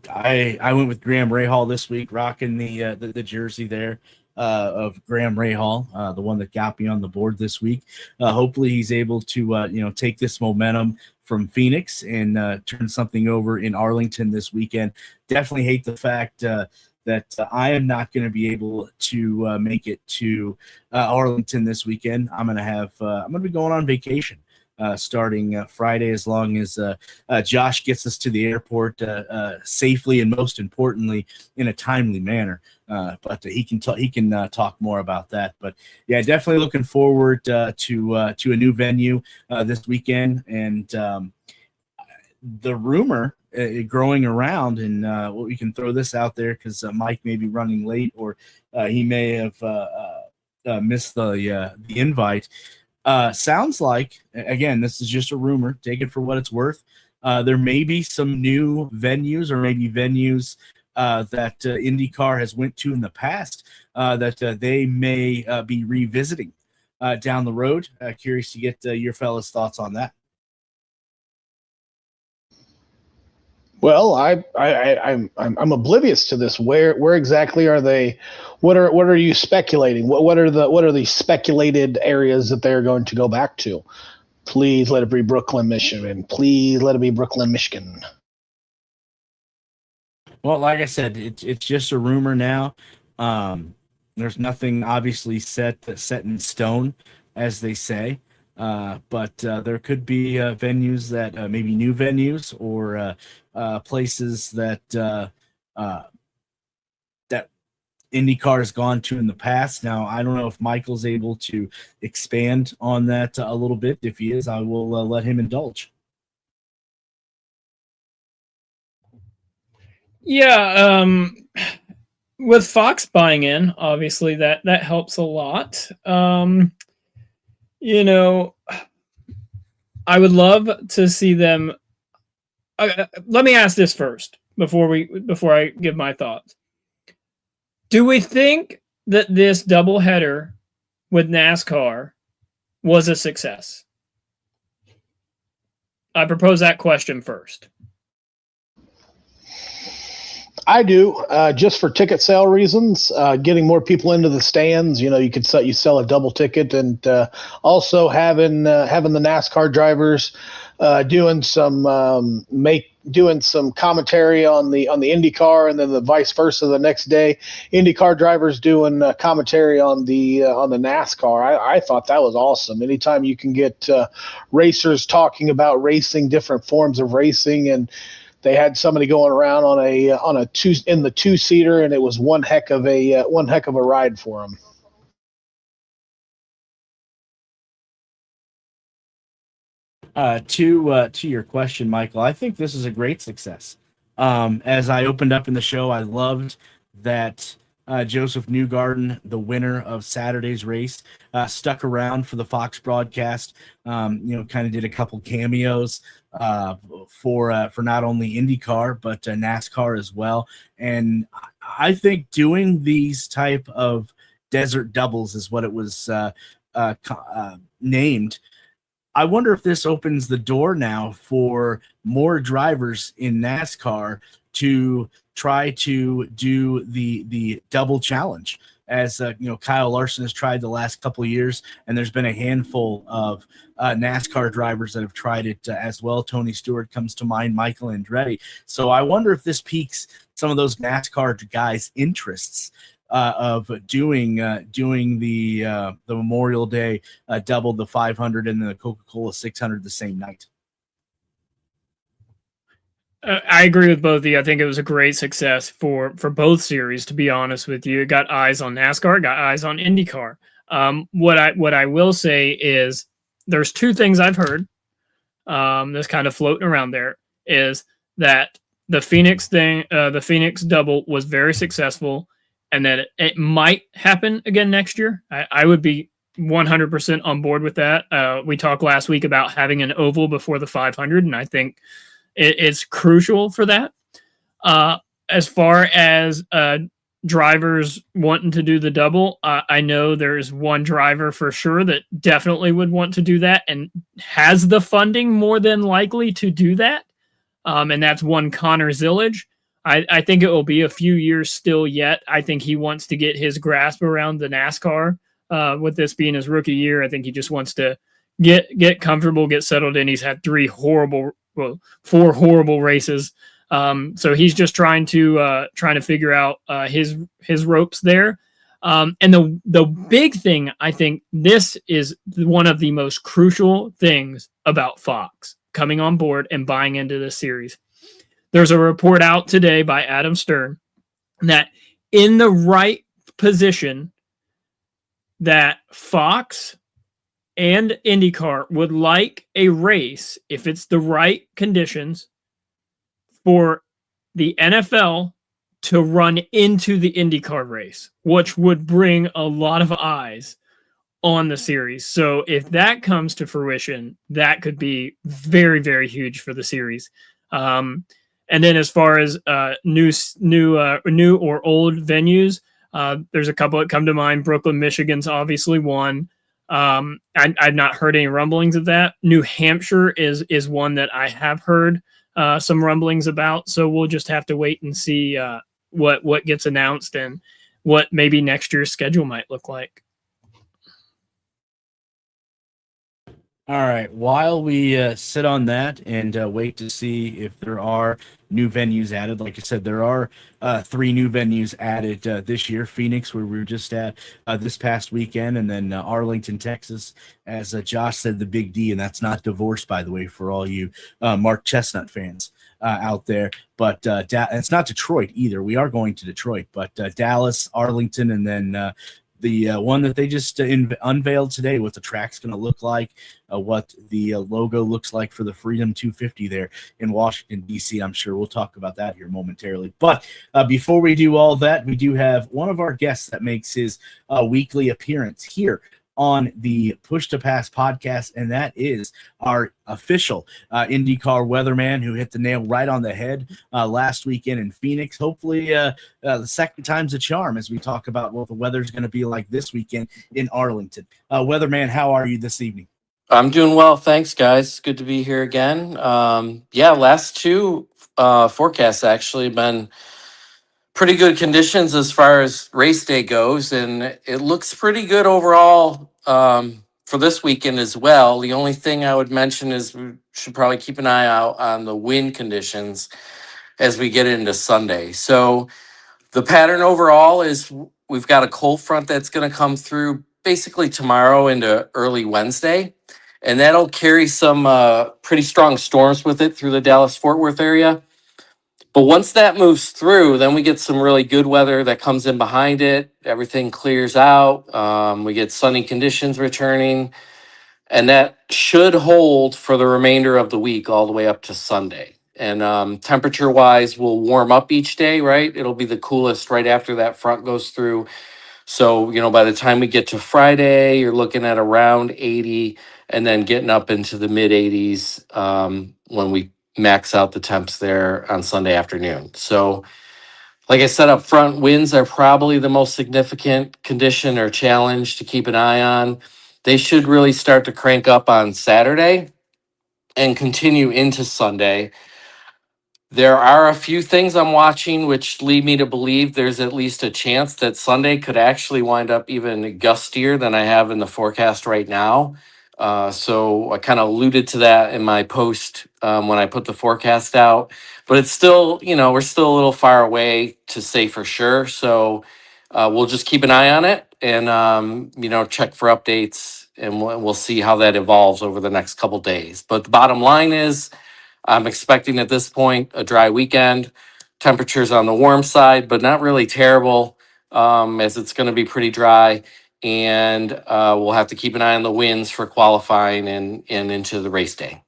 I went with Graham Rahal this week, rocking the jersey there. of Graham Rahal, the one that got me on the board this week. Hopefully he's able to, take this momentum from Phoenix and turn something over in Arlington this weekend. Definitely hate the fact that I am not going to be able to make it to Arlington this weekend. I'm going to be going on vacation starting Friday, as long as Josh gets us to the airport safely and, most importantly, in a timely manner. But he can talk more about that. But yeah, definitely looking forward to a new venue this weekend. And the rumor growing around, and we can throw this out there because Mike may be running late, or he may have missed the invite. Sounds like, again, this is just a rumor, take it for what it's worth. There may be some new venues, or maybe venues that IndyCar has went to in the past that they may be revisiting down the road. Curious to get your fellas' thoughts on that. Well, I'm oblivious to this. Where exactly are they? What are you speculating? What are the speculated areas that they're going to go back to? Please let it be Brooklyn, Michigan. Please let it be Brooklyn, Michigan. Well, like I said, it's just a rumor now. There's nothing obviously set in stone, as they say. But there could be venues that maybe new venues, or places that that IndyCar has gone to in the past. Now, I don't know if Michael's able to expand on that a little bit. If he is, I will let him indulge. Yeah, with Fox buying in, obviously that helps a lot. I would love to see them. Let me ask this first before I give my thoughts. Do we think that this doubleheader with NASCAR was a success? I propose that question first. I do, just for ticket sale reasons, getting more people into the stands. You sell a double ticket, and also having the NASCAR drivers doing some commentary on the IndyCar, and then the vice versa the next day. IndyCar drivers doing commentary on the NASCAR. I thought that was awesome. Anytime you can get racers talking about racing, different forms of racing, and they had somebody going around on a two-seater, and it was one heck of a ride for them. To your question, Michael, I think this is a great success. As I opened up in the show, I loved that Joseph Newgarden, the winner of Saturday's race, stuck around for the Fox broadcast. Kind of did a couple cameos for not only IndyCar but NASCAR as well. And I think doing these type of desert doubles is what it was named. I wonder if this opens the door now for more drivers in NASCAR to try to do the double challenge, as Kyle Larson has tried the last couple of years, and there's been a handful of NASCAR drivers that have tried it as well. Tony Stewart comes to mind, Michael Andretti. So I wonder if this piques some of those NASCAR guys' interests of doing the Memorial Day double, the 500 and the Coca-Cola 600 the same night. I agree with both of you. I think it was a great success for both series, to be honest with you. It got eyes on NASCAR, got eyes on IndyCar. What I will say is there's two things I've heard that's kind of floating around there, is that the Phoenix double was very successful, and that it might happen again next year. I would be 100% on board with that. We talked last week about having an oval before the 500, and I think it's crucial for that. As far as drivers wanting to do the double, I know there's one driver for sure that definitely would want to do that and has the funding more than likely to do that. And that's one Connor Zillage. I think it will be a few years still yet. I think he wants to get his grasp around the NASCAR. With this being his rookie year, I think he just wants to get comfortable, get settled in. He's had four horrible races. So he's just trying to figure out his ropes there. And the big thing, I think this is one of the most crucial things about Fox coming on board and buying into this series. There's a report out today by Adam Stern that in the right position that Fox and IndyCar would like a race, if it's the right conditions, for the NFL to run into the IndyCar race, which would bring a lot of eyes on the series. So if that comes to fruition, that could be very, very huge for the series. And then as far as new or old venues, there's a couple that come to mind. Brooklyn, Michigan's obviously one. I've not heard any rumblings of that. New Hampshire is one that I have heard some rumblings about. So we'll just have to wait and see what gets announced and what maybe next year's schedule might look like. All right. While we sit on that and wait to see if there are new venues added, like I said, there are 3 new venues added this year. Phoenix, where we were just at this past weekend, and then Arlington, Texas, as Josh said, the Big D, and that's not divorced, by the way, for all you Mark Chestnut fans out there. But it's not Detroit either. We are going to Detroit, but Dallas, Arlington, and then the one that they just unveiled today, what the track's going to look like, what the logo looks like for the Freedom 250 there in Washington, D.C. I'm sure we'll talk about that here momentarily. But before we do all that, we do have one of our guests that makes his weekly appearance here on the Push to Pass podcast, and that is our official IndyCar weatherman who hit the nail right on the head last weekend in Phoenix. Hopefully the second time's a charm as we talk about what the weather's going to be like this weekend in Arlington. Weatherman, how are you this evening? I'm doing well. Thanks, guys. Good to be here again. Last 2 forecasts actually been pretty good conditions as far as race day goes, and it looks pretty good overall for this weekend as well. The only thing I would mention is we should probably keep an eye out on the wind conditions as we get into Sunday. So the pattern overall is we've got a cold front that's going to come through basically tomorrow into early Wednesday, and that'll carry some pretty strong storms with it through the Dallas-Fort Worth area. But once that moves through, then we get some really good weather that comes in behind it. Everything clears out. We get sunny conditions returning. And that should hold for the remainder of the week all the way up to Sunday. And temperature-wise, we'll warm up each day, right? It'll be the coolest right after that front goes through. So, by the time we get to Friday, you're looking at around 80 and then getting up into the mid-80s when we max out the temps there on Sunday afternoon. So, like I said up front, winds are probably the most significant condition or challenge to keep an eye on. They should really start to crank up on Saturday and continue into Sunday. There are a few things I'm watching which lead me to believe there's at least a chance that Sunday could actually wind up even gustier than I have in the forecast right now. So I kind of alluded to that in my post when I put the forecast out, but it's still, we're still a little far away to say for sure. So we'll just keep an eye on it and, check for updates, and we'll see how that evolves over the next couple days. But the bottom line is, I'm expecting at this point a dry weekend. Temperatures on the warm side, but not really terrible, as it's going to be pretty dry. And we'll have to keep an eye on the winds for qualifying and into the race day.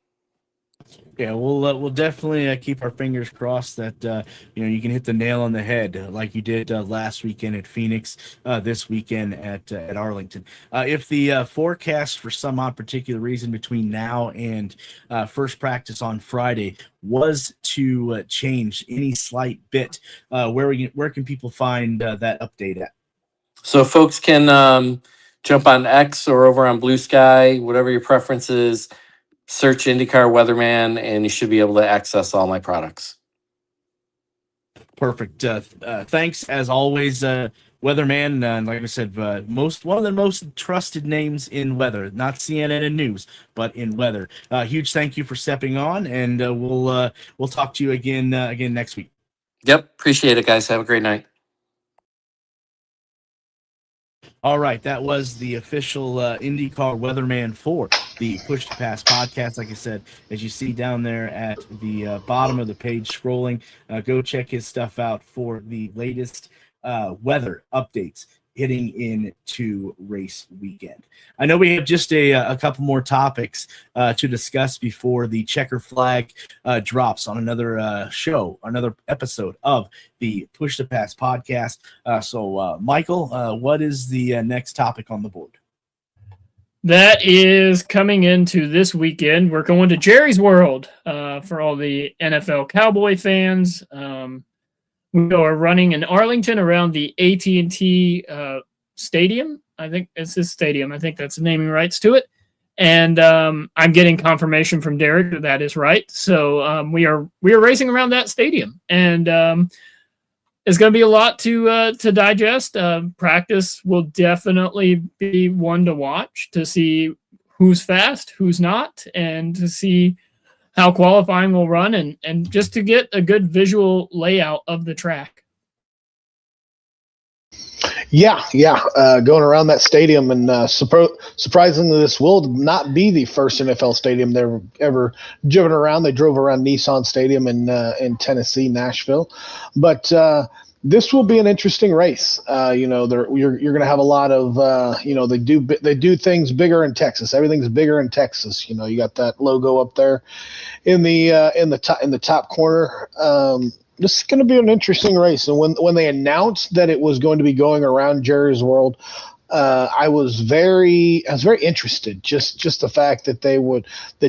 Yeah, we'll definitely keep our fingers crossed that you can hit the nail on the head like you did last weekend at Phoenix, this weekend at Arlington. If the forecast for some odd particular reason between now and first practice on Friday was to change any slight bit, where can people find that update at? So folks can jump on X or over on Blue Sky, whatever your preference is. Search IndyCar Weatherman, and you should be able to access all my products. Perfect. Thanks as always, Weatherman. Like I said, one of the most trusted names in weather, not CNN and news, but in weather. Huge thank you for stepping on, and we'll talk to you again next week. Yep. Appreciate it, guys. Have a great night. All right, that was the official IndyCar Weatherman for the Push to Pass podcast. Like I said, as you see down there at the bottom of the page scrolling, go check his stuff out for the latest weather updates heading into race weekend. I know we have just a couple more topics to discuss before the checker flag drops on another another episode of the Push to Pass podcast. So, Michael, what is the next topic on the board? That is coming into this weekend. We're going to Jerry's World for all the NFL Cowboy fans. We are running in Arlington around the AT&T Stadium. I think it's this stadium. I think that's the naming rights to it. And I'm getting confirmation from Derek that is right. So we are racing around that stadium, and it's going to be a lot to digest. Practice will definitely be one to watch to see who's fast, who's not, and to see how qualifying will run, and just to get a good visual layout of the track. Yeah. Going around that stadium, and surprisingly, this will not be the first NFL stadium they've ever driven around. They drove around Nissan Stadium in Tennessee, Nashville, but this will be an interesting race. You're going to have a lot of they do things bigger in Texas. Everything's bigger in Texas. You got that logo up there in the top corner. This is going to be an interesting race. And when they announced that it was going to be going around Jerry's World, I was very interested. Just the fact that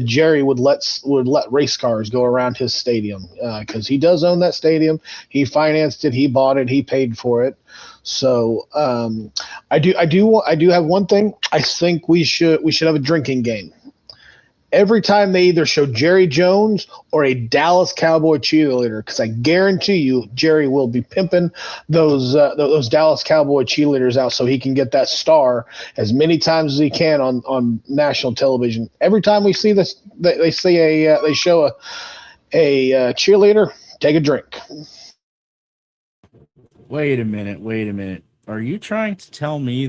Jerry would let race cars go around his stadium, because he does own that stadium. He financed it. He bought it. He paid for it. So I do have one thing. I think we should have a drinking game. Every time they either show Jerry Jones or a Dallas Cowboy cheerleader, because I guarantee you Jerry will be pimping those Dallas Cowboy cheerleaders out so he can get that star as many times as he can on national television. Every time we see this, they show a cheerleader, take a drink. Wait a minute. Are you trying to tell me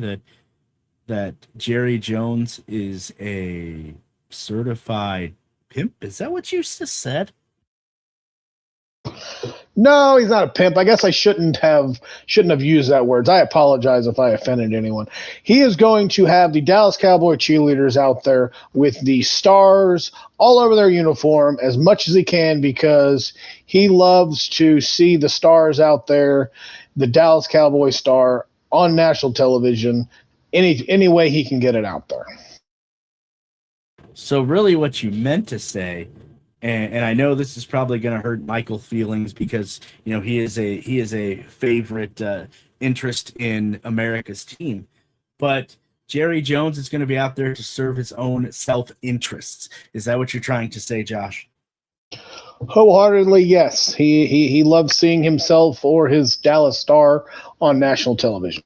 that Jerry Jones is a certified pimp? Is that what you just said? No, he's not a pimp. I guess I shouldn't have used that word. I apologize if I offended anyone. He is going to have the Dallas Cowboy cheerleaders out there with the stars all over their uniform as much as he can, because he loves to see the stars out there, the Dallas Cowboy star on national television, any way he can get it out there. So really what you meant to say, and I know this is probably going to hurt Michael's feelings, because he is a favorite interest in America's team, but Jerry Jones is going to be out there to serve his own self-interests. Is that what you're trying to say, Josh? Wholeheartedly, yes. He loves seeing himself or his Dallas star on national television.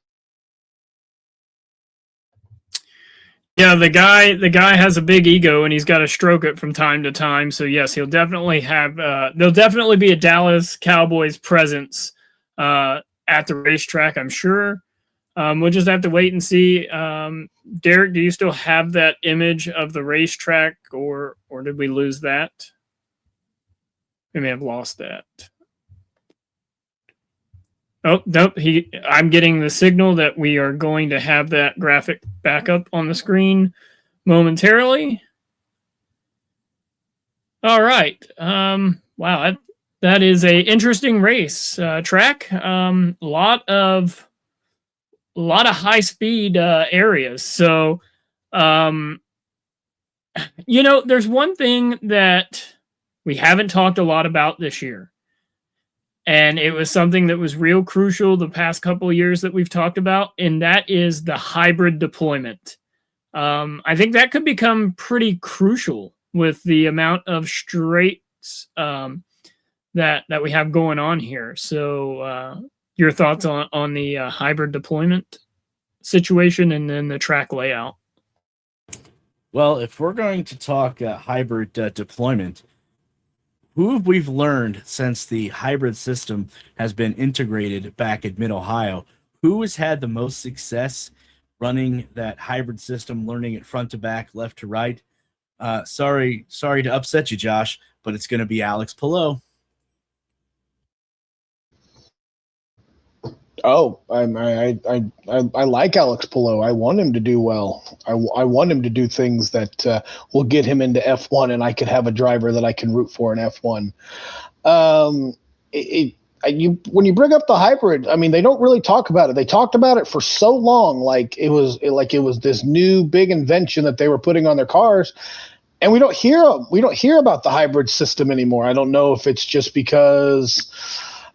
Yeah, the guy has a big ego, and he's got to stroke it from time to time. So yes, he'll definitely have. There'll definitely be a Dallas Cowboys presence at the racetrack, I'm sure. We'll just have to wait and see. Derek, do you still have that image of the racetrack, or did we lose that? We may have lost that. Oh, nope. I'm getting the signal that we are going to have that graphic back up on the screen momentarily. All right. Wow, that is a interesting race track. Lot of high speed areas. So, there's one thing that we haven't talked a lot about this year. And it was something that was real crucial the past couple of years that we've talked about, and that is the hybrid deployment. I think that could become pretty crucial with the amount of straights that that we have going on here. So your thoughts on the hybrid deployment situation and then the track layout? Well, if we're going to talk hybrid deployment, who have we've learned since the hybrid system has been integrated back at Mid-Ohio? Who has had the most success running that hybrid system, learning it front to back, left to right? Sorry to upset you, Josh, but it's going to be Alex Pillow. Oh, I like Alex Pillow. I want him to do well. I want him to do things that will get him into F1, and I could have a driver that I can root for in F1. When you bring up the hybrid, I mean, they don't really talk about it. They talked about it for so long, like it was this new big invention that they were putting on their cars, and we don't hear about the hybrid system anymore. I don't know if it's just because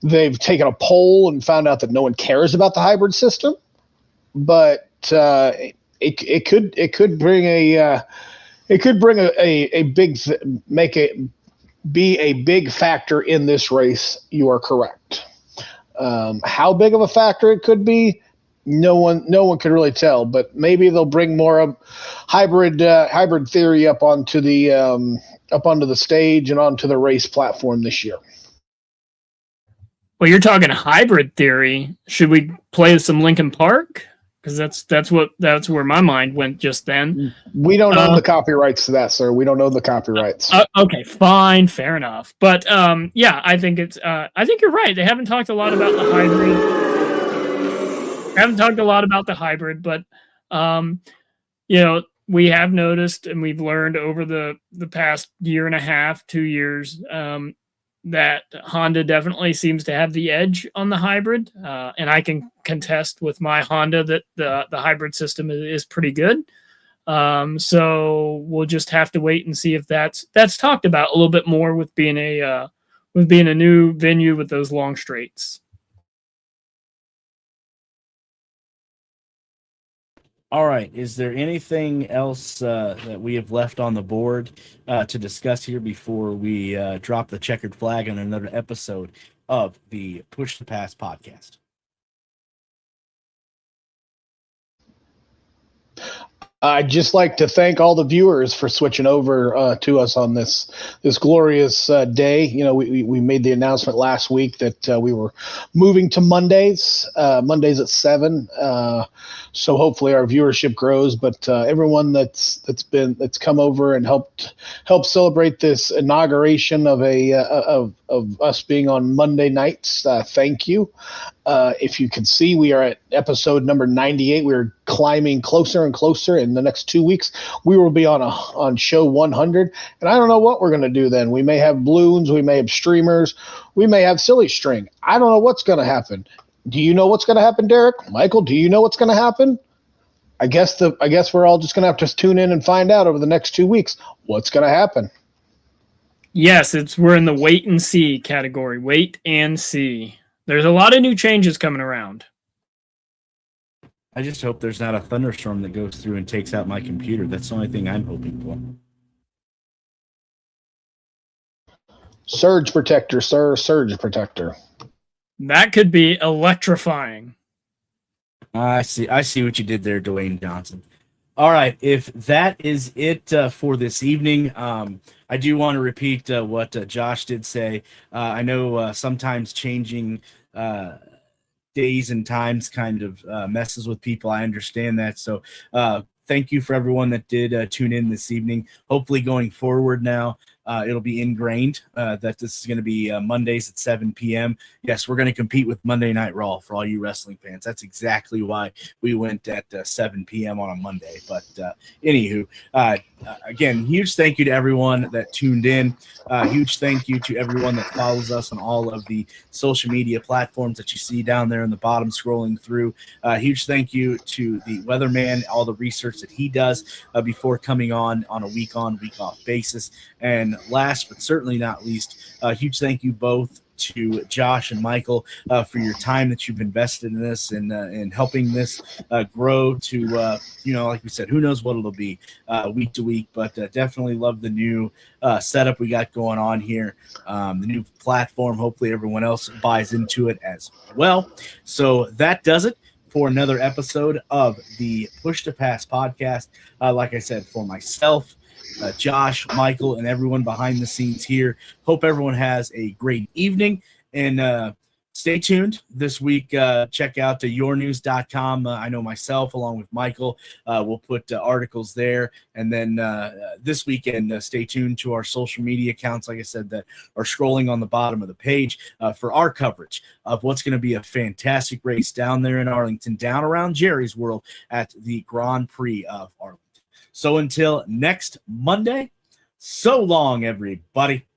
they've taken a poll and found out that no one cares about the hybrid system, but it could bring be a big factor in this race. You are correct. How big of a factor it could be, no one can really tell. But maybe they'll bring more of hybrid theory up onto the stage and onto the race platform this year. Well, you're talking hybrid theory. Should we play some Linkin Park? Because that's where my mind went just then. We don't own the copyrights to that, sir. We don't own the copyrights. Okay, fine, fair enough. But yeah, I think you're right. They haven't talked a lot about the hybrid. But we have noticed and we've learned over the past year and a half, 2 years, that Honda definitely seems to have the edge on the hybrid. And I can contest with my Honda that the hybrid system is pretty good. So we'll just have to wait and see if that's talked about a little bit more with being a new venue with those long straights. All right. Is there anything else that we have left on the board to discuss here before we drop the checkered flag on another episode of the Push to Pass podcast? I'd just like to thank all the viewers for switching over to us on this glorious day. We made the announcement last week that we were moving to Mondays at 7. So hopefully our viewership grows. But everyone that's come over and helped celebrate this inauguration of us being on Monday nights, thank you. If you can see, we are at episode number 98. We're climbing closer and closer. In the next 2 weeks, we will be on show 100. And I don't know what we're going to do then. We may have balloons. We may have streamers. We may have silly string. I don't know what's going to happen. Do you know what's going to happen, Derek? Michael, do you know what's going to happen? I guess we're all just going to have to tune in and find out over the next 2 weeks what's going to happen. Yes, we're in the wait and see category. Wait and see. There's a lot of new changes coming around. I just hope there's not a thunderstorm that goes through and takes out my computer. That's the only thing I'm hoping for. Surge protector, sir. Surge protector. That could be electrifying. I see what you did there, Dwayne Johnson. All right, if that is it for this evening, I do want to repeat what Josh did say. I know sometimes changing days and times kind of messes with people. I understand that. So thank you for everyone that did tune in this evening. Hopefully going forward now, it'll be ingrained that this is going to be Mondays at 7 p.m. Yes, we're going to compete with Monday Night Raw for all you wrestling fans. That's exactly why we went at 7 p.m. on a Monday. But anywho, again, huge thank you to everyone that tuned in. Huge thank you to everyone that follows us on all of the social media platforms that you see down there in the bottom scrolling through. Huge thank you to the weatherman, all the research that he does before coming on a week-on, week-off basis. And last but certainly not least, a huge thank you both to Josh and Michael for your time that you've invested in this and helping this grow to, like we said, who knows what it'll be week to week, but definitely love the new setup we got going on here, the new platform. Hopefully everyone else buys into it as well. So that does it for another episode of the Push to Pass podcast. Like I said, for myself, Josh, Michael, and everyone behind the scenes here, hope everyone has a great evening, and stay tuned this week. Check out yournews.com. I know myself, along with Michael, we'll put articles there. And then this weekend, stay tuned to our social media accounts, like I said, that are scrolling on the bottom of the page for our coverage of what's going to be a fantastic race down there in Arlington, down around Jerry's World at the Grand Prix of Arlington. So until next Monday, so long, everybody.